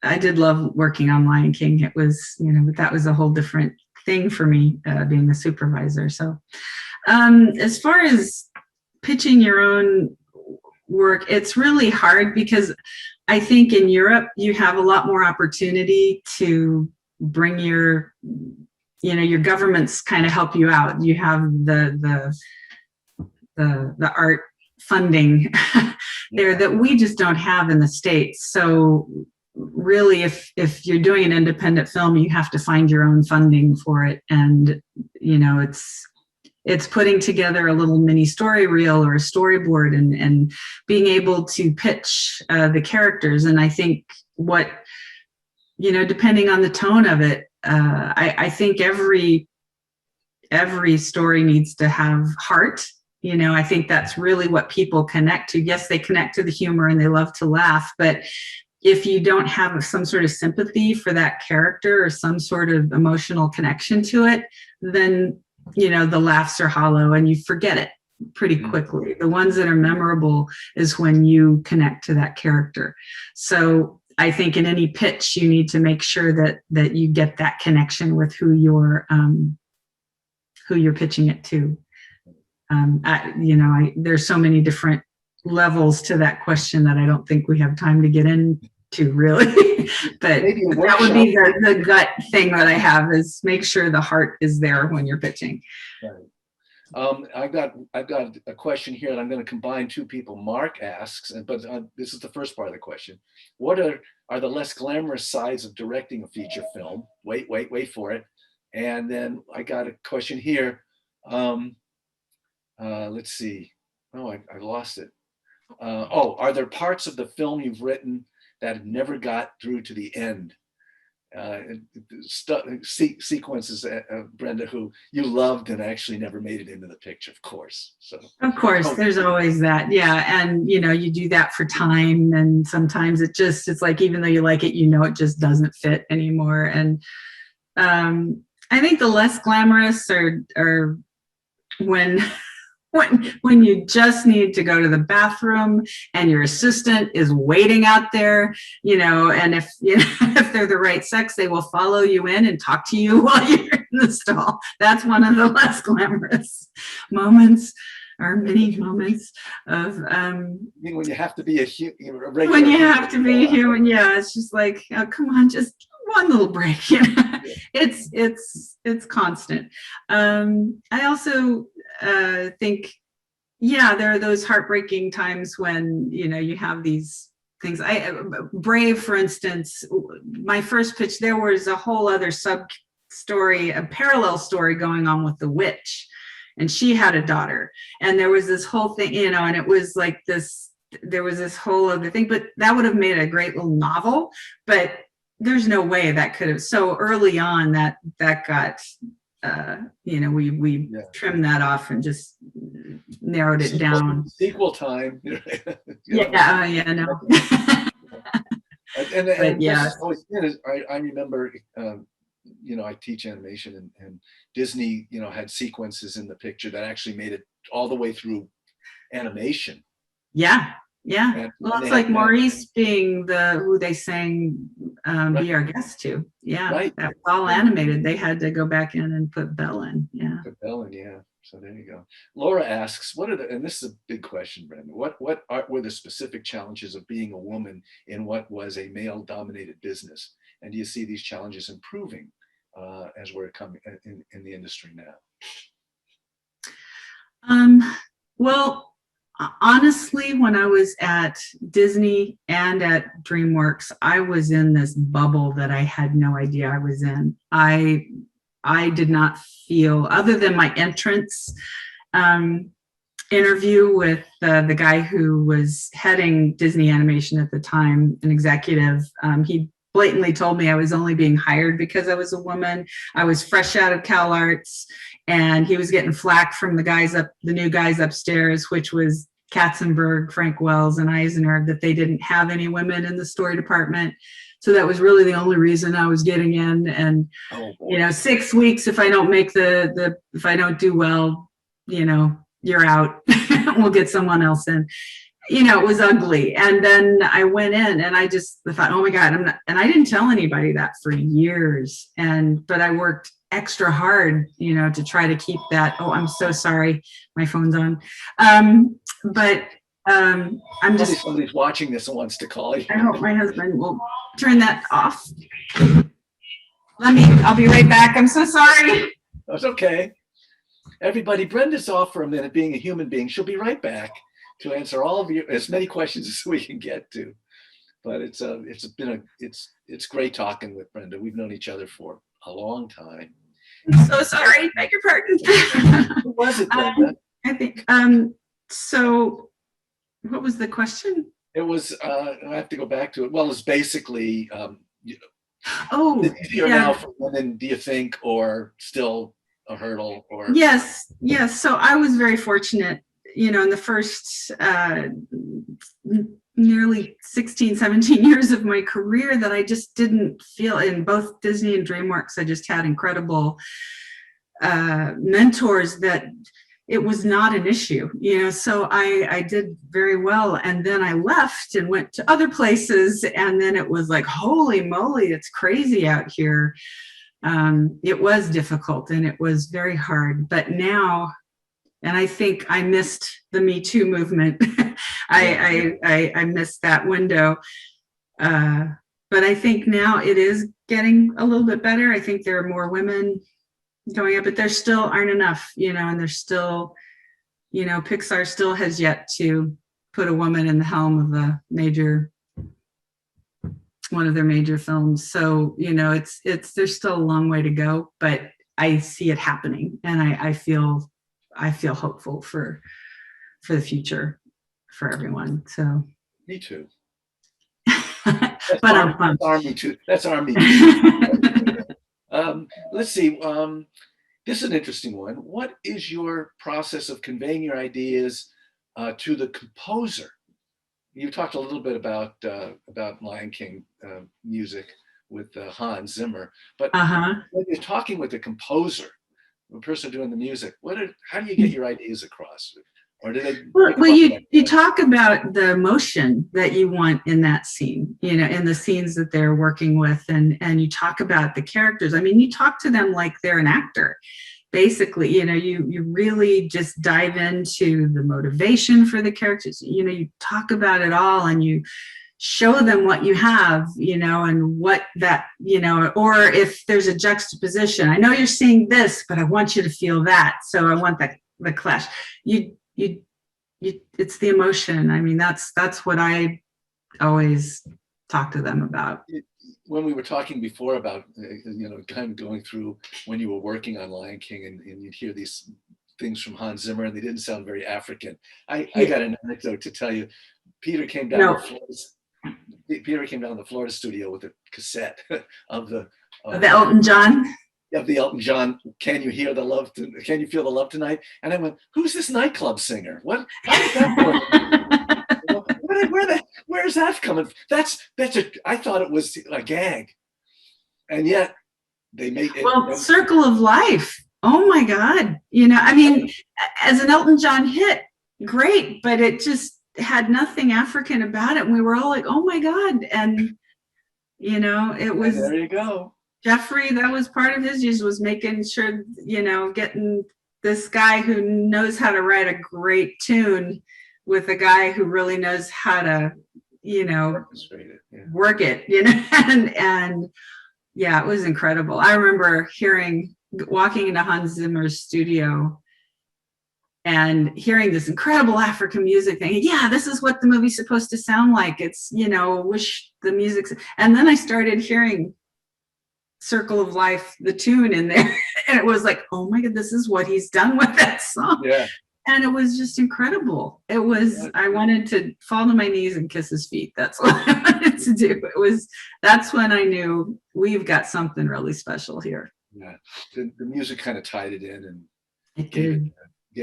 Speaker 2: I did love working on Lion King. It was, but that was a whole different thing for me, being a supervisor. So as far as pitching your own work, it's really hard, because I think in Europe you have a lot more opportunity to bring your governments kind of help you out. You have the art funding there that we just don't have in the States. So really, if you're doing an independent film, you have to find your own funding for it. And, you know, it's putting together a little mini story reel or a storyboard and being able to pitch the characters. And I think what, you know, depending on the tone of it, I think every story needs to have heart. You know, I think that's really what people connect to. Yes, they connect to the humor and they love to laugh, but if you don't have some sort of sympathy for that character or some sort of emotional connection to it, then, you know, the laughs are hollow and you forget it pretty quickly. The ones that are memorable is when you connect to that character. So I think in any pitch, you need to make sure that you get that connection with who you're pitching it to. There's so many different levels to that question that I don't think we have time to get into really. But that would be the gut thing that I have, is make sure the heart is there when you're pitching.
Speaker 1: Right. I've got a question here that I'm going to combine two people. Mark asks, but this is the first part of the question. What are the less glamorous sides of directing a feature film? Wait for it. And then I got a question here. Let's see. Oh, I lost it. Are there parts of the film you've written that never got through to the end? Sequences, Brenda, who you loved and actually never made it into the picture, of course. So
Speaker 2: of course, there's always that. Yeah. And, you know, you do that for time. And sometimes it's like, even though you like it, you know, it just doesn't fit anymore. And I think the less glamorous are when you just need to go to the bathroom and your assistant is waiting out there, you know, and if they're the right sex, they will follow you in and talk to you while you're in the stall. That's one of the less glamorous moments, or many moments of
Speaker 1: when you have to be a regular.
Speaker 2: When you have to be a human, yeah, it's just like, oh, come on, just one little break. You know? It's constant. I also think, yeah, there are those heartbreaking times when, you know, you have these things. Brave, for instance, my first pitch, there was a whole other sub story, a parallel story going on with the witch, and she had a daughter, and there was this whole thing, you know, and it was like this, there was this whole other thing, but that would have made a great little novel, but there's no way that could have, so early on that got, you know, we trimmed that off and just narrowed it down.
Speaker 1: Sequel time. No. And
Speaker 2: yeah.
Speaker 1: I remember, you know, I teach animation, and Disney, you know, had sequences in the picture that actually made it all the way through animation.
Speaker 2: Yeah. Yeah. Well, it's like Maurice being who they sang Be Our Guest to. Yeah.
Speaker 1: Right.
Speaker 2: That was all animated. They had to go back in and put Belle in. Yeah.
Speaker 1: Put Belle in, yeah. So there you go. Laura asks, and this is a big question, Brenda, what were the specific challenges of being a woman in what was a male-dominated business? And do you see these challenges improving as we're coming in the industry now?
Speaker 2: Well, honestly, when I was at Disney and at DreamWorks, I was in this bubble that I had no idea I was in. I did not feel, other than my entrance interview with the guy who was heading Disney Animation at the time, an executive, he blatantly told me I was only being hired because I was a woman. I was fresh out of CalArts, and he was getting flack from the new guys upstairs, which was Katzenberg, Frank Wells, and Eisner, that they didn't have any women in the story department. So that was really the only reason I was getting in. And, you know, 6 weeks, if I don't make if I don't do well, you know, you're out. We'll get someone else in. You know, it was ugly. And then I went in and I just thought, oh my God, and I didn't tell anybody that for years. But I worked extra hard, you know, to try to keep that. Oh, I'm so sorry. My phone's on. But I'm just.
Speaker 1: Somebody's watching this and wants to call you.
Speaker 2: I hope my husband will turn that off. I'll be right back. I'm so sorry.
Speaker 1: That's okay. Everybody, Brenda's off for a minute being a human being. She'll be right back. to answer all of you, as many questions as we can get to. But it's great talking with Brenda. We've known each other for a long time.
Speaker 2: I'm so sorry. Beg your pardon.
Speaker 1: Who was it, Brenda?
Speaker 2: I think. So, what was the question?
Speaker 1: It was. I have to go back to it. Well, it's basically.
Speaker 2: Oh,
Speaker 1: is it easier now for women, do you think, or still a hurdle? Or
Speaker 2: yes. So I was very fortunate. In the first nearly 16, 17 years of my career, that I just didn't feel, in both Disney and DreamWorks, I just had incredible mentors that it was not an issue, so I did very well. And then I left and went to other places, and then it was like, holy moly, it's crazy out here. It was difficult and it was very hard, but now, and I think I missed the Me Too movement. I missed that window. But I think now it is getting a little bit better. I think there are more women going up, but there still aren't enough, and there's still, Pixar still has yet to put a woman in the helm of one of their major films. So, there's still a long way to go, but I see it happening, and I feel hopeful for the future for everyone. So
Speaker 1: me too.
Speaker 2: That's
Speaker 1: our Me Too. That's our Me Too. Let's see. This is an interesting one. What is your process of conveying your ideas to the composer? You talked a little bit about Lion King music with Hans Zimmer, but when you're talking with the composer, the person doing the music, how do you get your ideas across? Or do they?
Speaker 2: Well, you talk about the emotion that you want in that scene, in the scenes that they're working with, and you talk about the characters. I mean, you talk to them like they're an actor. Basically, you really just dive into the motivation for the characters. You talk about it all, and you show them what you have, and what that, or if there's a juxtaposition. I know you're seeing this, but I want you to feel that. So I want the clash. It's the emotion. I mean, that's what I always talk to them about.
Speaker 1: When we were talking before about, kind of going through when you were working on Lion King, and you'd hear these things from Hans Zimmer, and they didn't sound very African. I got an anecdote to tell you. Peter came down the Florida studio with a cassette of the
Speaker 2: Elton John.
Speaker 1: Of the Elton John, Can You Feel the Love Tonight? And I went, who's this nightclub singer? What? How did that work? Where's that coming from? I thought it was a gag. And yet they made it.
Speaker 2: Well, Circle of Life. Oh my God. I mean, as an Elton John hit, great, but it just had nothing African about it. And we were all like, oh my God. And, it was.
Speaker 1: And there you go.
Speaker 2: Jeffrey, that was part of his use, was making sure, getting this guy who knows how to write a great tune with a guy who really knows how to, work it, and yeah, it was incredible. I remember walking into Hans Zimmer's studio and hearing this incredible African music thing. Yeah, this is what the movie's supposed to sound like. It's, wish the music's, and then I started hearing Circle of Life, the tune in there, and it was like, oh my God, this is what he's done with that song.
Speaker 1: Yeah.
Speaker 2: And it was just incredible. It was, I wanted to fall to my knees and kiss his feet. That's what I wanted to do. That's when I knew we've got something really special here.
Speaker 1: Yeah, the music kind of tied it in, and
Speaker 2: it gave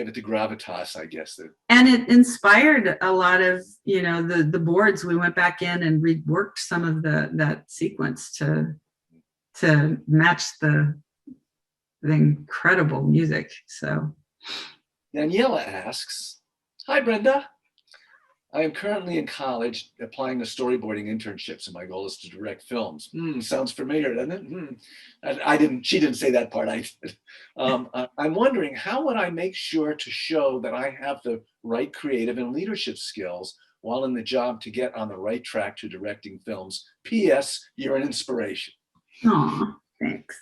Speaker 1: it the gravitas, I guess.
Speaker 2: And it inspired a lot of, the boards. We went back in and reworked some of that sequence to match the incredible music. So
Speaker 1: Daniela asks, hi Brenda, I am currently in college applying to storyboarding internships, and my goal is to direct films. Sounds familiar, doesn't it? She didn't say that part, I did. I'm wondering, how would I make sure to show that I have the right creative and leadership skills while in the job to get on the right track to directing films? P.S. You're an inspiration.
Speaker 2: Oh, thanks.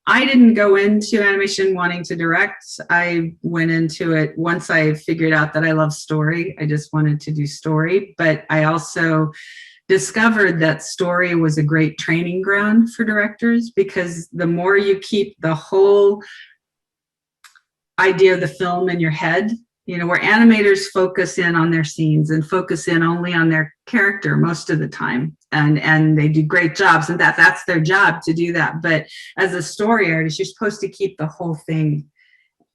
Speaker 2: I didn't go into animation wanting to direct. I went into it once I figured out that I love story. I just wanted to do story, but I also discovered that story was a great training ground for directors, because the more you keep the whole idea of the film in your head, where animators focus in on their scenes and focus in only on their character most of the time, and they do great jobs, and that's their job to do that. But as a story artist, you're supposed to keep the whole thing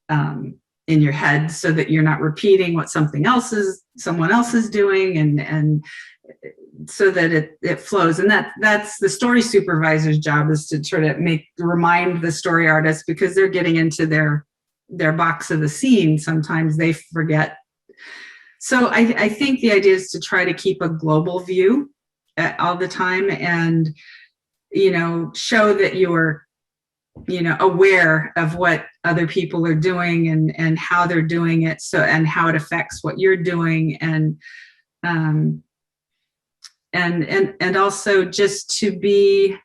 Speaker 2: in your head, so that you're not repeating what someone else is doing, and so that it flows. And that's the story supervisor's job, is to try to remind the story artist, because they're getting into their box of the scene. Sometimes they forget. So I think the idea is to try to keep a global view all the time, and show that you're aware of what other people are doing, and how they're doing it, and how it affects what you're doing, and also just to be,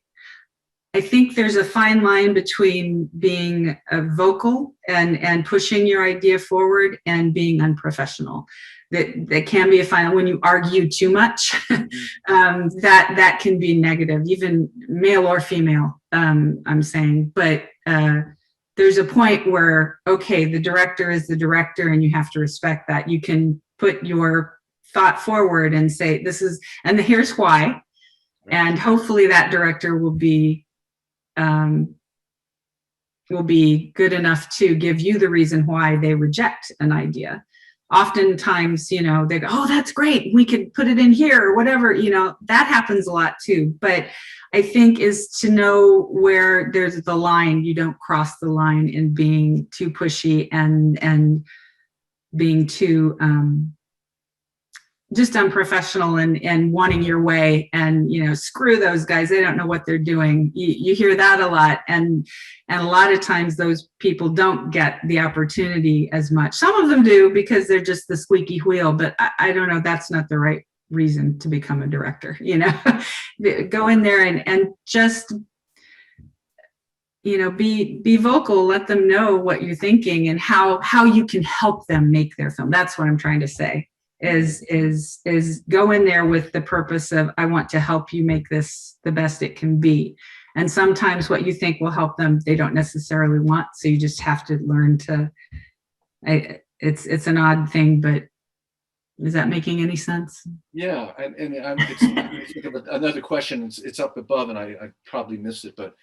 Speaker 2: I think there's a fine line between being vocal and pushing your idea forward, and being unprofessional. That can be a fine, when you argue too much, that can be negative, even male or female, I'm saying. But there's a point where, okay, the director is the director, and you have to respect that. You can put your thought forward and say, this is, and here's why. And hopefully that director will be good enough to give you the reason why they reject an idea. Oftentimes, they go, oh, that's great, we could put it in here, or whatever, that happens a lot too. But I think is to know where there's the line. You don't cross the line in being too pushy and being too just unprofessional, and wanting your way, and screw those guys, they don't know what they're doing. You hear that a lot, and a lot of times those people don't get the opportunity as much. Some of them do, because they're just the squeaky wheel, but I don't know, that's not the right reason to become a director. Go in there and just be vocal, let them know what you're thinking, and how you can help them make their film. That's what I'm trying to say. Is go in there with the purpose of, I want to help you make this the best it can be. And sometimes what you think will help them, they don't necessarily want. So you just have to learn to, it's an odd thing, but is that making any sense?
Speaker 1: Yeah, and I'm think of another question. It's up above, and I probably missed it, but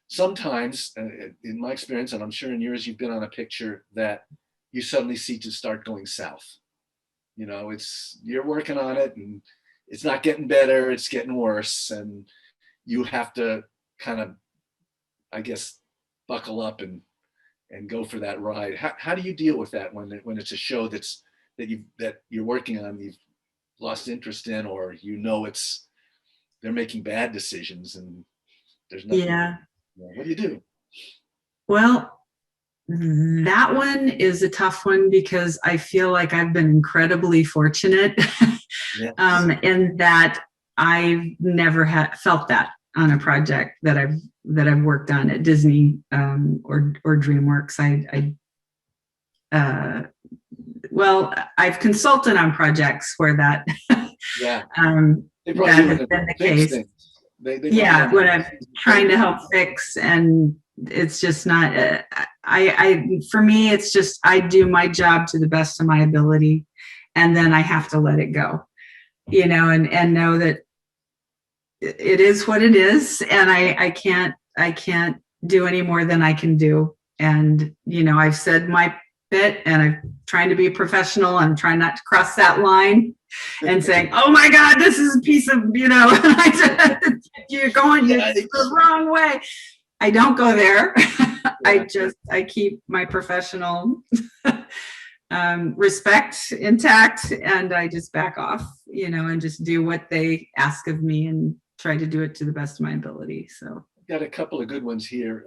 Speaker 1: sometimes, in my experience, and I'm sure in yours, you've been on a picture that you suddenly see to start going south. You're working on it, and it's not getting better, it's getting worse, and you have to kind of, I guess, buckle up and go for that ride. How do you deal with that when it's a show that you're working on, you've lost interest in, or they're making bad decisions, and there's nothing?
Speaker 2: Yeah.
Speaker 1: What do you do?
Speaker 2: Well, that one is a tough one, because I feel like I've been incredibly fortunate
Speaker 1: Yes.
Speaker 2: in that I've never felt that on a project that I've worked on at Disney or DreamWorks. I've consulted on projects where that
Speaker 1: Yeah.
Speaker 2: That has been the case. When I'm trying to help fix, and it's just not, for me, it's just, I do my job to the best of my ability, and then I have to let it go, and know that it is what it is, and I can't do any more than I can do. And, I've said my bit, and I'm trying to be professional, and I'm trying not to cross that line and saying, oh my God, this is a piece of, you're going the wrong way. I don't go there. I keep my professional respect intact, and I just back off, and just do what they ask of me, and try to do it to the best of my ability. So
Speaker 1: got a couple of good ones here.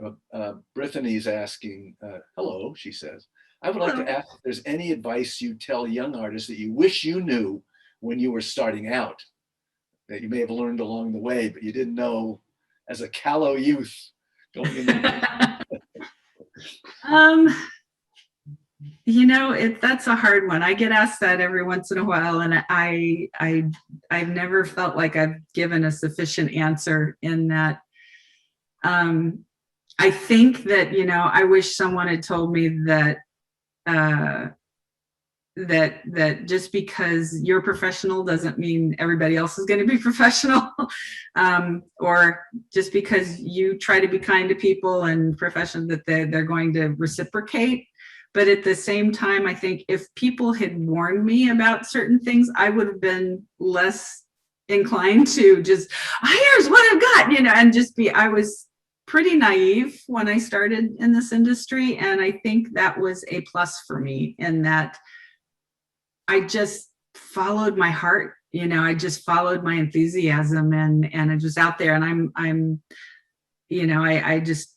Speaker 1: Brittany's asking, hello, she says, I would like to ask if there's any advice you tell young artists that you wish you knew when you were starting out, that you may have learned along the way, but you didn't know as a callow youth going in?
Speaker 2: Um, that's a hard one. I get asked that every once in a while, and I've never felt like I've given a sufficient answer in that. I think that, I wish someone had told me that, that just because you're professional doesn't mean everybody else is going to be professional. Or just because you try to be kind to people and professional, that they're going to reciprocate. But at the same time, I think if people had warned me about certain things, I would have been less inclined to just, here's what I've got, and just I was pretty naive when I started in this industry. And I think that was a plus for me in that I just followed my heart, I just followed my enthusiasm, and I was out there, and I'm I just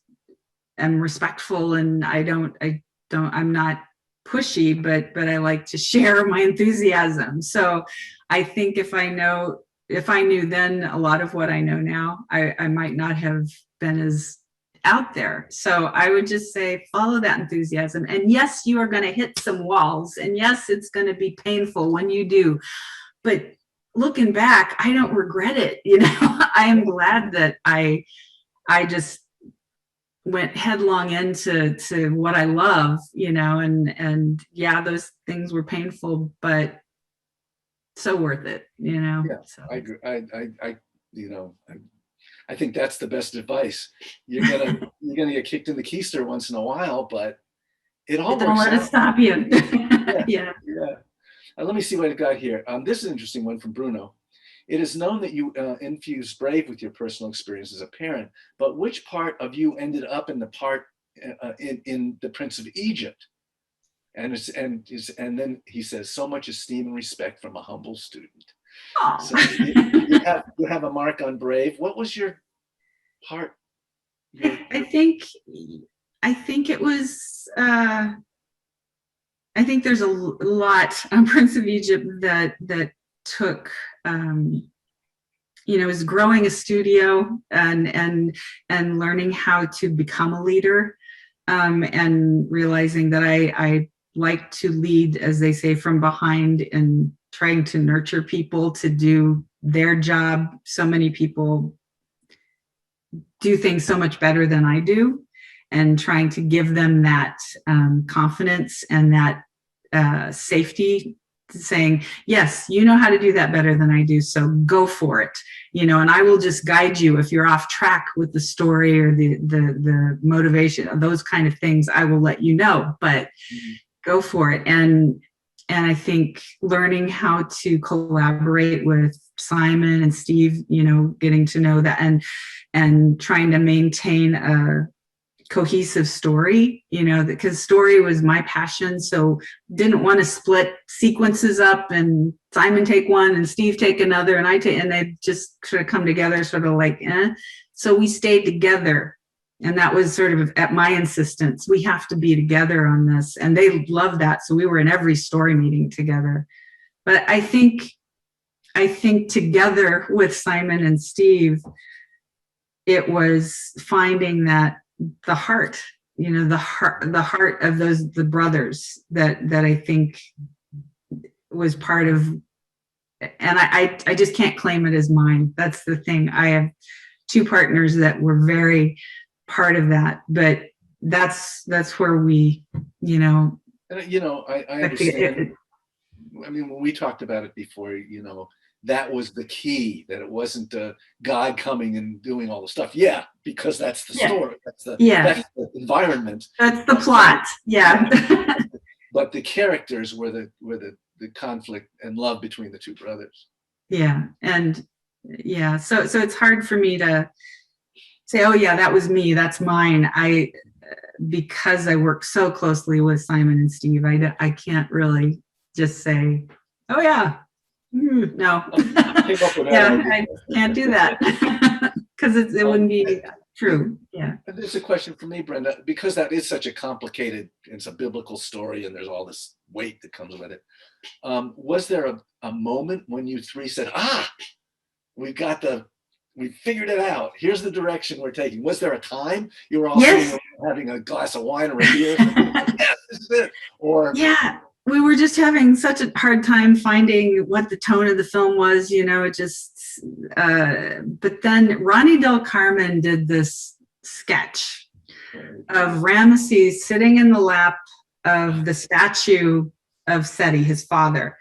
Speaker 2: am respectful, and I'm not pushy, but I like to share my enthusiasm. So I think if I knew then a lot of what I know now, I might not have been as out there. So I would just say, follow that enthusiasm. And yes, you are going to hit some walls, and yes, it's going to be painful when you do, but looking back, I don't regret it. I am glad that I just went headlong into what I love, and yeah, those things were painful, but so worth it,
Speaker 1: Yeah,
Speaker 2: so.
Speaker 1: I agree. I think that's the best advice. You're gonna get kicked in the keister once in a while, but it all
Speaker 2: Don't
Speaker 1: works
Speaker 2: let
Speaker 1: out.
Speaker 2: it stop you.
Speaker 1: Yeah. Let me see what I got here. This is an interesting one from Bruno. It is known that you infused Brave with your personal experience as a parent, but which part of you ended up in the part in The Prince of Egypt? And then he says, so much esteem and respect from a humble student.
Speaker 2: Oh.
Speaker 1: So you have a mark on Brave. What was your part?
Speaker 2: I think it was. I think there's a lot on Prince of Egypt that took. Is growing a studio and learning how to become a leader, and realizing that I like to lead, as they say, from behind, and trying to nurture people to do their job. So many people do things so much better than I do, and trying to give them that confidence and that safety, saying, yes, you know how to do that better than I do, so go for it. And I will just guide you if you're off track with the story or the motivation, those kind of things. I will let you know, but go for it. And I think learning how to collaborate with Simon and Steve, getting to know that, and trying to maintain a cohesive story, because story was my passion. So didn't want to split sequences up and Simon take one and Steve take another and they just sort of come together sort of like, So we stayed together. And that was sort of at my insistence. We have to be together on this. And they loved that. So we were in every story meeting together. But I think together with Simon and Steve, it was finding that the heart of the brothers that I think was part of, and I just can't claim it as mine. That's the thing. I have two partners that were very part of that, but that's where we,
Speaker 1: And, I understand. I mean, when we talked about it before, that was the key, that it wasn't God coming and doing all the stuff. Yeah, because that's the story. That's the environment.
Speaker 2: That's the plot. Yeah.
Speaker 1: But the characters were the conflict and love between the two brothers.
Speaker 2: Yeah. And yeah, so it's hard for me to say, oh yeah, that was me, that's mine. Because I work so closely with Simon and Steve, I can't really just say, oh yeah. No. Yeah, I can't do that because it wouldn't be true. Yeah.
Speaker 1: And there's a question for me, Brenda, because that is such a complicated, it's a biblical story and there's all this weight that comes with it. Was there a moment when you three said, we've got the we figured it out. Here's the direction we're taking. Was there a time you were all
Speaker 2: Yes.
Speaker 1: sitting around having a glass of wine or a beer? Yes, this is it. Or
Speaker 2: Yeah, we were just having such a hard time finding what the tone of the film was, it just, but then Ronnie Del Carmen did this sketch of Ramesses sitting in the lap of the statue of Seti, his father,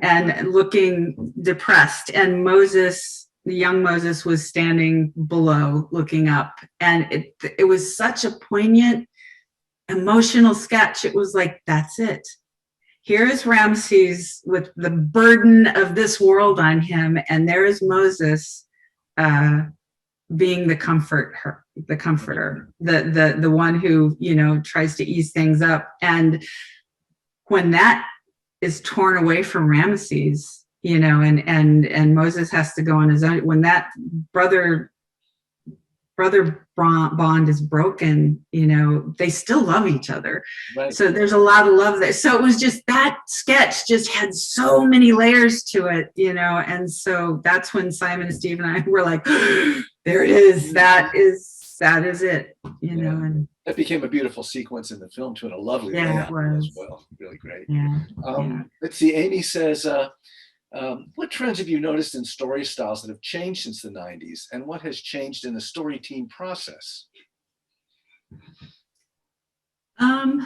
Speaker 2: and looking depressed. And Moses, the young Moses, was standing below looking up. And it was such a poignant, emotional sketch. It was like, that's it. Here is Ramesses with the burden of this world on him, and there is Moses being the comforter, the one who tries to ease things up. And when that is torn away from Ramesses, and Moses has to go on his own, when that brother bond is broken, they still love each other.
Speaker 1: Right.
Speaker 2: So there's a lot of love there. So it was just, that sketch just had so many layers to it, and so that's when Simon and Steve and I were like, there it is. That is it, and
Speaker 1: that became a beautiful sequence in the film too, and a lovely layout as well. Really great. Let's see. Amy says, what trends have you noticed in story styles that have changed since the 90s, and what has changed in the story team process? Or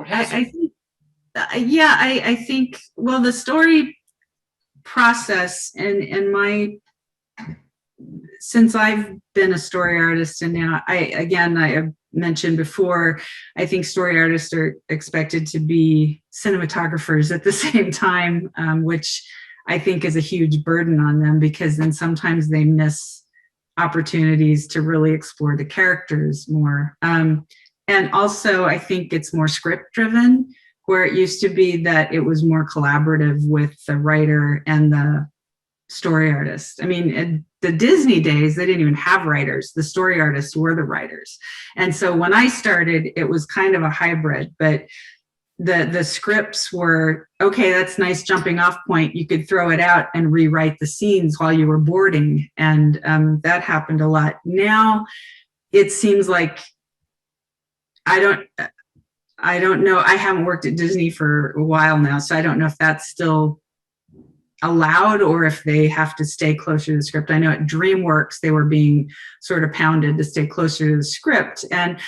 Speaker 1: has
Speaker 2: I think, well, the story process since I've been a story artist, and now I have mentioned before, I think story artists are expected to be cinematographers at the same time, which I think is a huge burden on them, because then sometimes they miss opportunities to really explore the characters more. And also, I think it's more script driven, where it used to be that it was more collaborative with the writer and the story artist. I mean, in the Disney days, they didn't even have writers. The story artists were the writers. And so when I started, it was kind of a hybrid, but the scripts were, okay, that's nice jumping off point. You could throw it out and rewrite the scenes while you were boarding. And that happened a lot. Now it seems like, I don't know. I haven't worked at Disney for a while now, so I don't know if that's still allowed or if they have to stay closer to the script. I know at DreamWorks, they were being sort of pounded to stay closer to the script. And,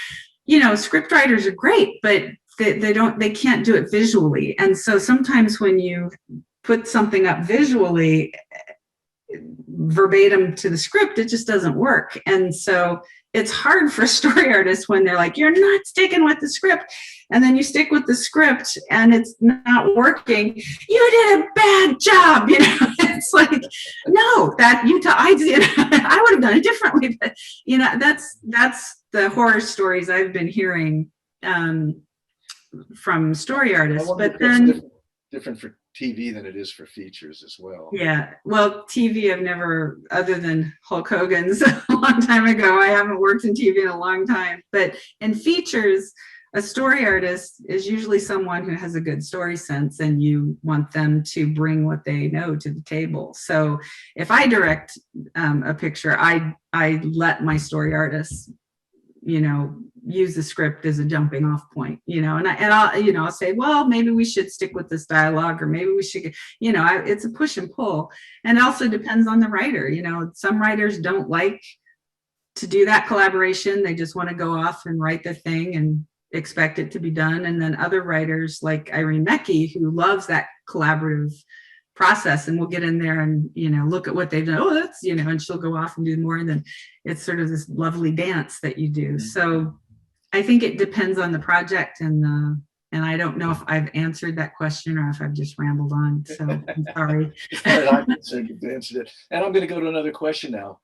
Speaker 2: script writers are great, but they can't do it visually. And so sometimes when you put something up visually, verbatim to the script, it just doesn't work. And so it's hard for story artists when they're like, you're not sticking with the script. And then you stick with the script and it's not working. You did a bad job. It's like, no, I would have done it differently. But, that's the horror stories I've been hearing from story artists. But then
Speaker 1: different for TV than it is for features as well.
Speaker 2: Yeah, well, TV, I've never, other than Hulk Hogan's a long time ago, I haven't worked in TV in a long time. But in features, a story artist is usually someone who has a good story sense, and you want them to bring what they know to the table. So if I direct a picture, I let my story artists, use the script as a jumping off point, and I'll say, well, maybe we should stick with this dialogue, or maybe we should, it's a push and pull. And it also depends on the writer. Some writers don't like to do that collaboration. They just want to go off and write their thing and expect it to be done. And then other writers like Irene Mecki, who loves that collaborative process, and we'll get in there and look at what they've done. Oh, that's and she'll go off and do more, and then it's sort of this lovely dance that you do. So I think it depends on the project, and I don't know if I've answered that question or if I've just rambled on. So I'm sorry.
Speaker 1: As far as I'm concerned, you've answered it. And I'm going to go to another question now.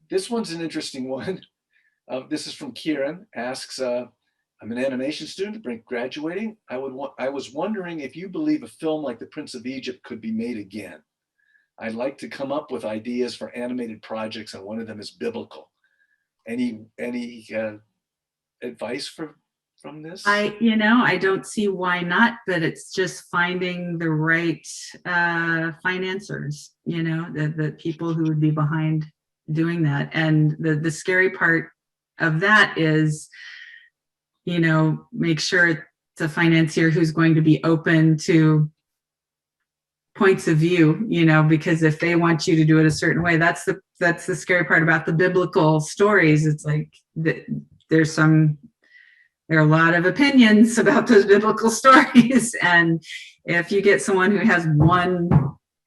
Speaker 1: This one's an interesting one. This is from Kieran. Asks, I'm an animation student, graduating. I was wondering if you believe a film like The Prince of Egypt could be made again. I'd like to come up with ideas for animated projects, and one of them is biblical. Any advice for from this?
Speaker 2: I don't see why not, but it's just finding the right financiers, the people who would be behind doing that. And the scary part of that is, make sure it's a financier who's going to be open to points of view, because if they want you to do it a certain way, that's the scary part about the biblical stories. It's like there are a lot of opinions about those biblical stories. And if you get someone who has one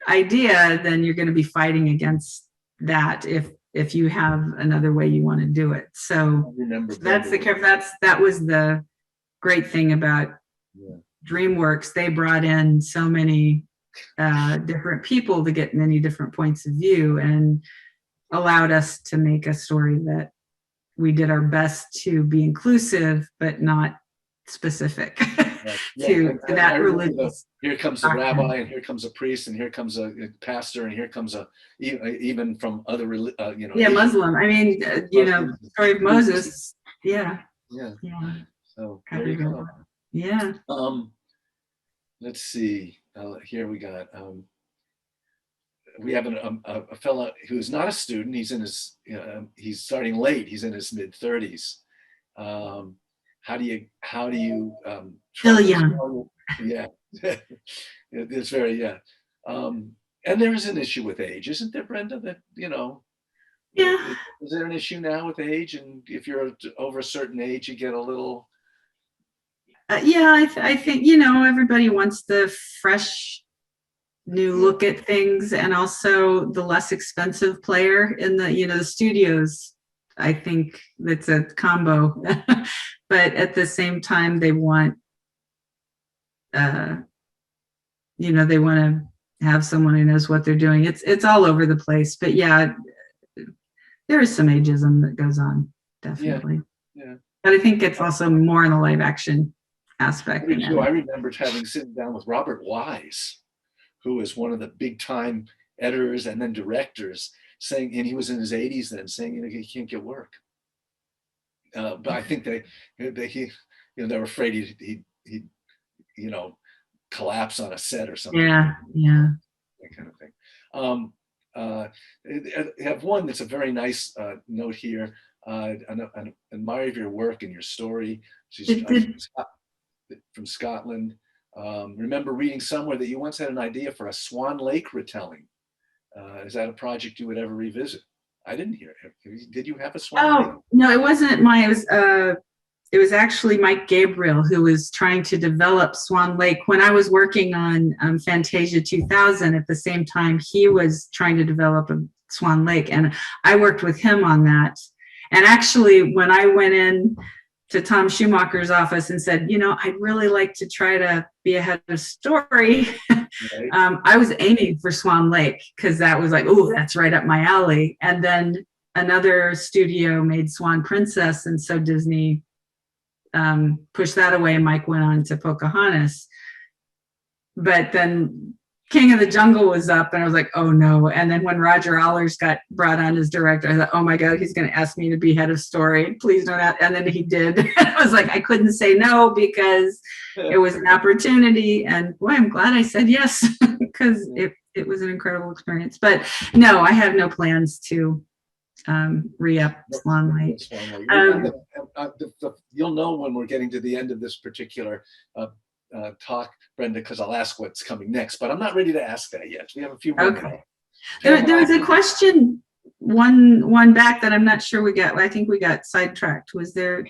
Speaker 2: idea, then you're going to be fighting against that if you have another way you want to do it. So that was the great thing about DreamWorks. They brought in so many different people to get many different points of view and allowed us to make a story that we did our best to be inclusive, but not specific to that religious.
Speaker 1: Here comes a rabbi, and here comes a priest, and here comes a pastor, and here comes even from other
Speaker 2: Muslim. I mean, story of Moses. Yeah.
Speaker 1: So there you go.
Speaker 2: Yeah.
Speaker 1: Let's see. Here we got. We have a fellow who's not a student. He's in his. He's starting late. He's in his mid-30s. How do you?
Speaker 2: Still young.
Speaker 1: Yeah. It's very and there is an issue with age, isn't there, Brenda? That
Speaker 2: Yeah.
Speaker 1: Is there an issue now with age? And if you're over a certain age, you get a little.
Speaker 2: I think everybody wants the fresh new look at things, and also the less expensive player in the studios. I think that's a combo. But at the same time, they want they want to have someone who knows what they're doing. It's all over the place, but there is some ageism that goes on, definitely.
Speaker 1: Yeah.
Speaker 2: But I think it's also more in the live action aspect.
Speaker 1: I remember sitting down with Robert Wise, who was one of the big time editors and then directors, saying, and he was in his 80s then, saying, he can't get work. But I think they were afraid he'd collapse on a set or something.
Speaker 2: Yeah.
Speaker 1: That kind of thing. I have one that's a very nice note here. I admire your work and your story. She's from Scotland. Remember reading somewhere that you once had an idea for a Swan Lake retelling. Is that a project you would ever revisit? I didn't hear it. Did you have a Swan Lake?
Speaker 2: No, it wasn't mine. It was actually Mike Gabriel who was trying to develop Swan Lake. When I was working on Fantasia 2000, at the same time, he was trying to develop a Swan Lake, and I worked with him on that. And actually, when I went in to Tom Schumacher's office and said, I'd really like to try to be a head of story, right. I was aiming for Swan Lake because that was like, oh, that's right up my alley. And then another studio made Swan Princess, and so Disney pushed that away, and Mike went on to Pocahontas. But then King of the Jungle was up, and I was like, oh no. And then when Roger Allers got brought on as director, I thought, oh my God, he's going to ask me to be head of story. Please don't ask. And then he did. I was like, I couldn't say no because it was an opportunity. And boy, I'm glad I said yes because it was an incredible experience. But no, I have no plans to re-up Swan Lake.
Speaker 1: You'll know when we're getting to the end of this particular talk, Brenda, because I'll ask what's coming next, but I'm not ready to ask that yet. We have a few more minutes.
Speaker 2: There was a question one back that I'm not sure we got. I think we got sidetracked. Was there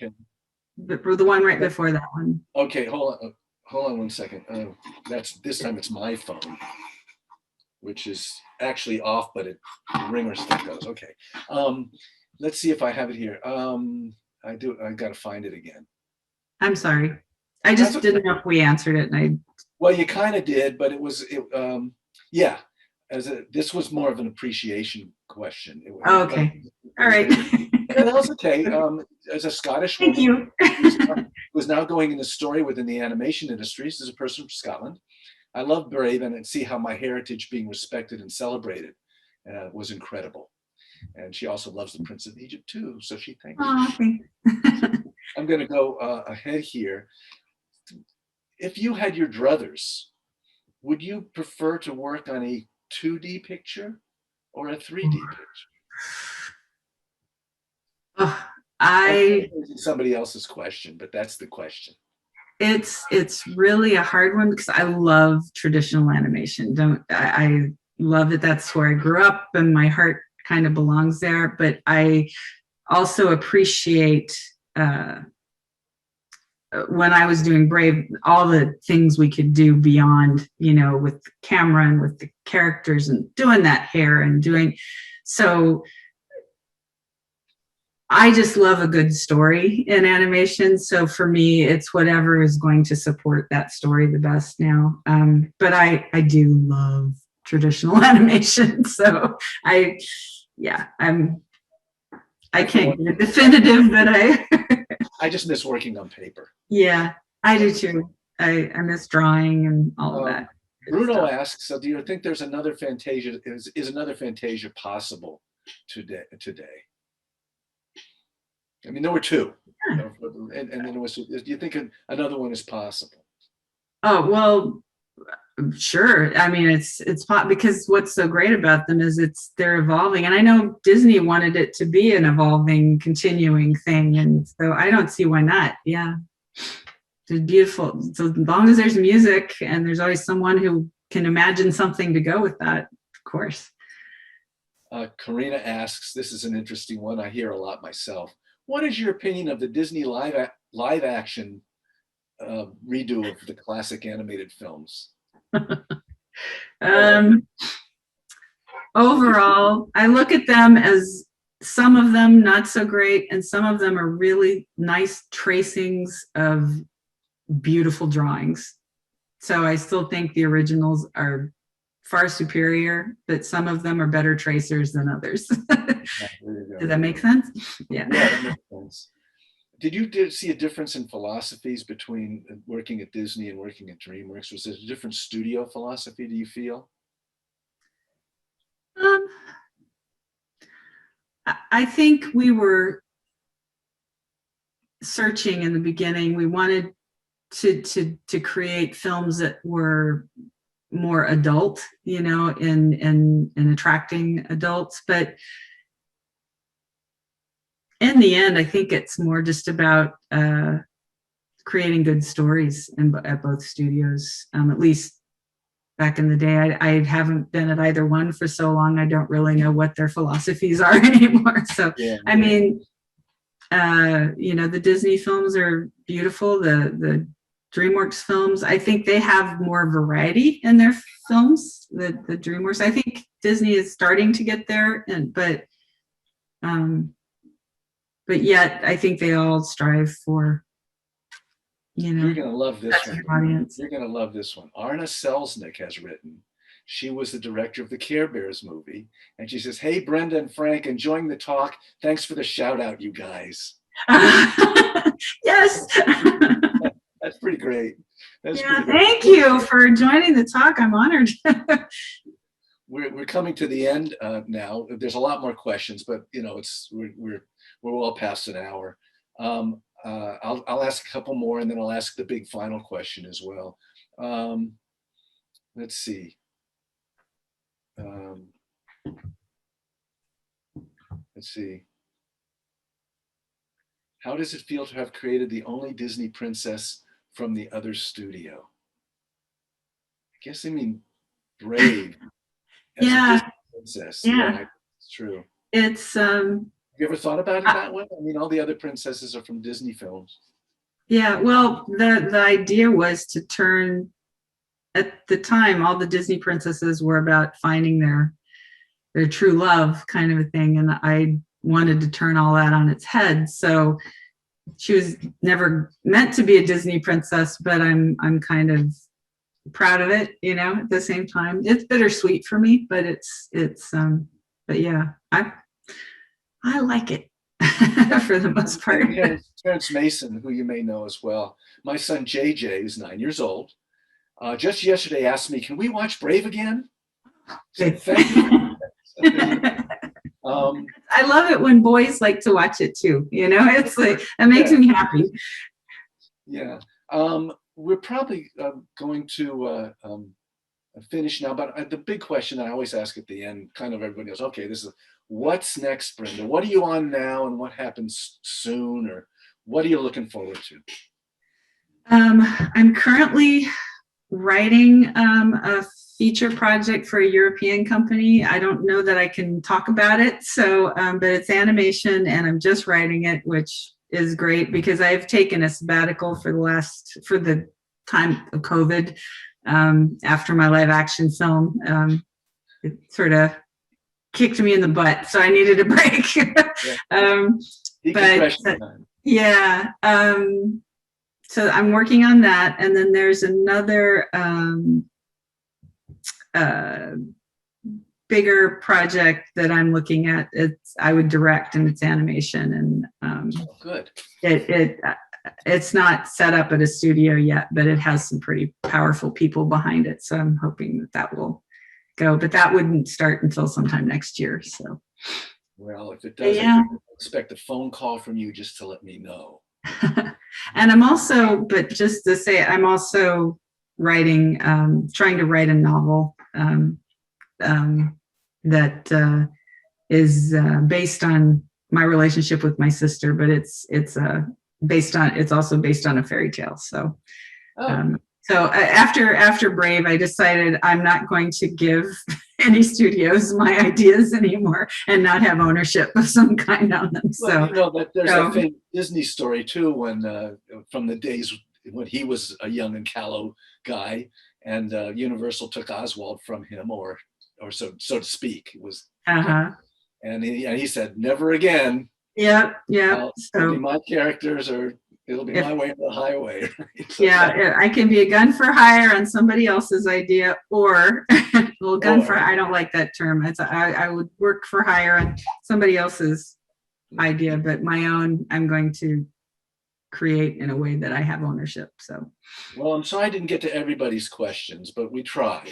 Speaker 2: the one right before that one?
Speaker 1: Okay, hold on 1 second. This time it's my phone, which is actually off, but the ringer still goes. Okay. Let's see if I have it here. I got to find it again.
Speaker 2: I'm sorry. I just didn't know if we answered it.
Speaker 1: Well, you kind of did, but this was more of an appreciation question.
Speaker 2: Okay. All right.
Speaker 1: That was okay. As a Scottish
Speaker 2: Thank
Speaker 1: woman
Speaker 2: you.
Speaker 1: who is now going into story within the animation industries as a person from Scotland, I love Brave and see how my heritage being respected and celebrated was incredible. And she also loves the Prince of Egypt too, so she thanks.
Speaker 2: Oh, okay.
Speaker 1: I'm going to go ahead here. If you had your druthers, would you prefer to work on a 2D picture or a 3D picture?
Speaker 2: Oh,
Speaker 1: It's somebody else's question, but that's the question.
Speaker 2: it's really a hard one because I love traditional animation. I love it. That's where I grew up and my heart kind of belongs there. But I also appreciate when I was doing Brave, all the things we could do beyond, with the camera and with the characters and doing that hair and doing, so I just love a good story in animation. So for me, it's whatever is going to support that story the best now. But I do love traditional animation. So I can't get a definitive, but
Speaker 1: I just miss working on paper.
Speaker 2: Yeah, I do too. I miss drawing and all of that.
Speaker 1: Bruno asks, so do you think there's another Fantasia, is another Fantasia possible today? I mean, there were two.
Speaker 2: Yeah.
Speaker 1: And then it was, do you think another one is possible?
Speaker 2: Oh, well, sure. I mean, it's because what's so great about them is they're evolving. And I know Disney wanted it to be an evolving, continuing thing. And so I don't see why not. Yeah. It's beautiful. So as long as there's music and there's always someone who can imagine something to go with that, of course.
Speaker 1: Karina asks, this is an interesting one. I hear a lot myself. What is your opinion of the Disney live action redo of the classic animated films?
Speaker 2: Overall, I look at them as some of them not so great, and some of them are really nice tracings of beautiful drawings. So I still think the originals are far superior, but some of them are better tracers than others. Does that make sense? Yeah.
Speaker 1: Yeah, that makes sense. Did you see a difference in philosophies between working at Disney and working at DreamWorks? Was there a different studio philosophy, do you feel?
Speaker 2: I think we were searching in the beginning. We wanted to create films that were more adult, in attracting adults. But in the end, I think it's more just about creating good stories at both studios. At least back in the day, I haven't been at either one for so long. I don't really know what their philosophies are anymore. So, yeah. I mean, the Disney films are beautiful. The DreamWorks films, I think they have more variety in their films. The DreamWorks, I think Disney is starting to get there, but yet I think they all strive for,
Speaker 1: You're gonna love this one.
Speaker 2: Audience.
Speaker 1: You're gonna love this one. Arna Selznick has written. She was the director of the Care Bears movie, and she says, "Hey, Brenda and Frank, enjoying the talk. Thanks for the shout out, you guys."
Speaker 2: Yes.
Speaker 1: That's pretty great.
Speaker 2: Thank you for joining the talk. I'm honored.
Speaker 1: We're coming to the end now. There's a lot more questions, but we're well past an hour. I'll ask a couple more, and then I'll ask the big final question as well. Let's see. How does it feel to have created the only Disney princess from the other studio? I guess I mean brave. As a Disney princess. Yeah, it's true.
Speaker 2: It's
Speaker 1: Have you ever thought about it that way? I mean, all the other princesses are from Disney films.
Speaker 2: Yeah, well, the idea was to turn, at the time, all the Disney princesses were about finding their true love, kind of a thing, and I wanted to turn all that on its head. So she was never meant to be a Disney princess, but I'm kind of proud of it, at the same time. It's bittersweet for me, but but yeah, I like it for the most part.
Speaker 1: Terrence Mason, who you may know as well. My son JJ, who's 9 years old, just yesterday asked me, "Can we watch Brave again?" So thank you.
Speaker 2: I love it when boys like to watch it too. You know, it's like, it makes me happy.
Speaker 1: Yeah. We're probably going to finish now, but the big question I always ask at the end, kind of everybody goes, okay, this is what's next, Brenda? What are you on now and what happens soon, or what are you looking forward to?
Speaker 2: I'm currently writing a feature project for a European company. I don't know that I can talk about it, so but it's animation and I'm just writing it, which is great because I've taken a sabbatical for the time of COVID. After my live action film, it sort of kicked me in the butt, so I needed a break. But yeah, so I'm working on that, and then there's another bigger project that I'm looking at. I would direct, and it's animation, and
Speaker 1: good.
Speaker 2: It's not set up at a studio yet, but it has some pretty powerful people behind it. So I'm hoping that will go, but that wouldn't start until sometime next year. So,
Speaker 1: well, if it does, I expect a phone call from you just to let me know.
Speaker 2: And I'm also, but just to say, I'm also writing, trying to write a novel that is based on my relationship with my sister, but it's also based on a fairy tale. So, so after Brave, I decided I'm not going to give any studios my ideas anymore and not have ownership of some kind on them. So,
Speaker 1: well, you know, that there's a famous Disney story too, when from the days when he was a young and callow guy, and Universal took Oswald from him, or so to speak. It was, and he said, never again.
Speaker 2: Yeah.
Speaker 1: It'll be my characters, or it'll be my way or the highway.
Speaker 2: So, yeah, I can be a gun for hire on somebody else's idea, or well, gun for, I don't like that term. I would work for hire on somebody else's idea, but my own, I'm going to create in a way that I have ownership. So,
Speaker 1: well, I'm sorry I didn't get to everybody's questions, but we tried.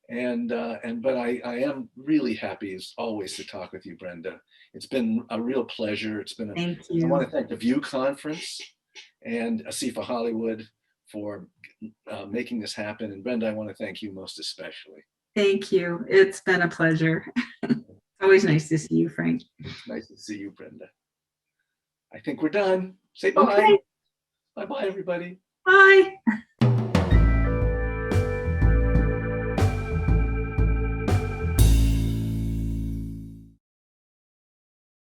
Speaker 1: But I am really happy as always to talk with you, Brenda. It's been a real pleasure. It's been
Speaker 2: thank you.
Speaker 1: I want to thank the View Conference and ASIFA-Hollywood for making this happen. And Brenda, I want to thank you most especially. Thank you. It's been a pleasure. It's always nice to see you, Frank. It's nice to see you, Brenda. I think we're done. Say bye. Okay. Bye-bye, everybody. Bye.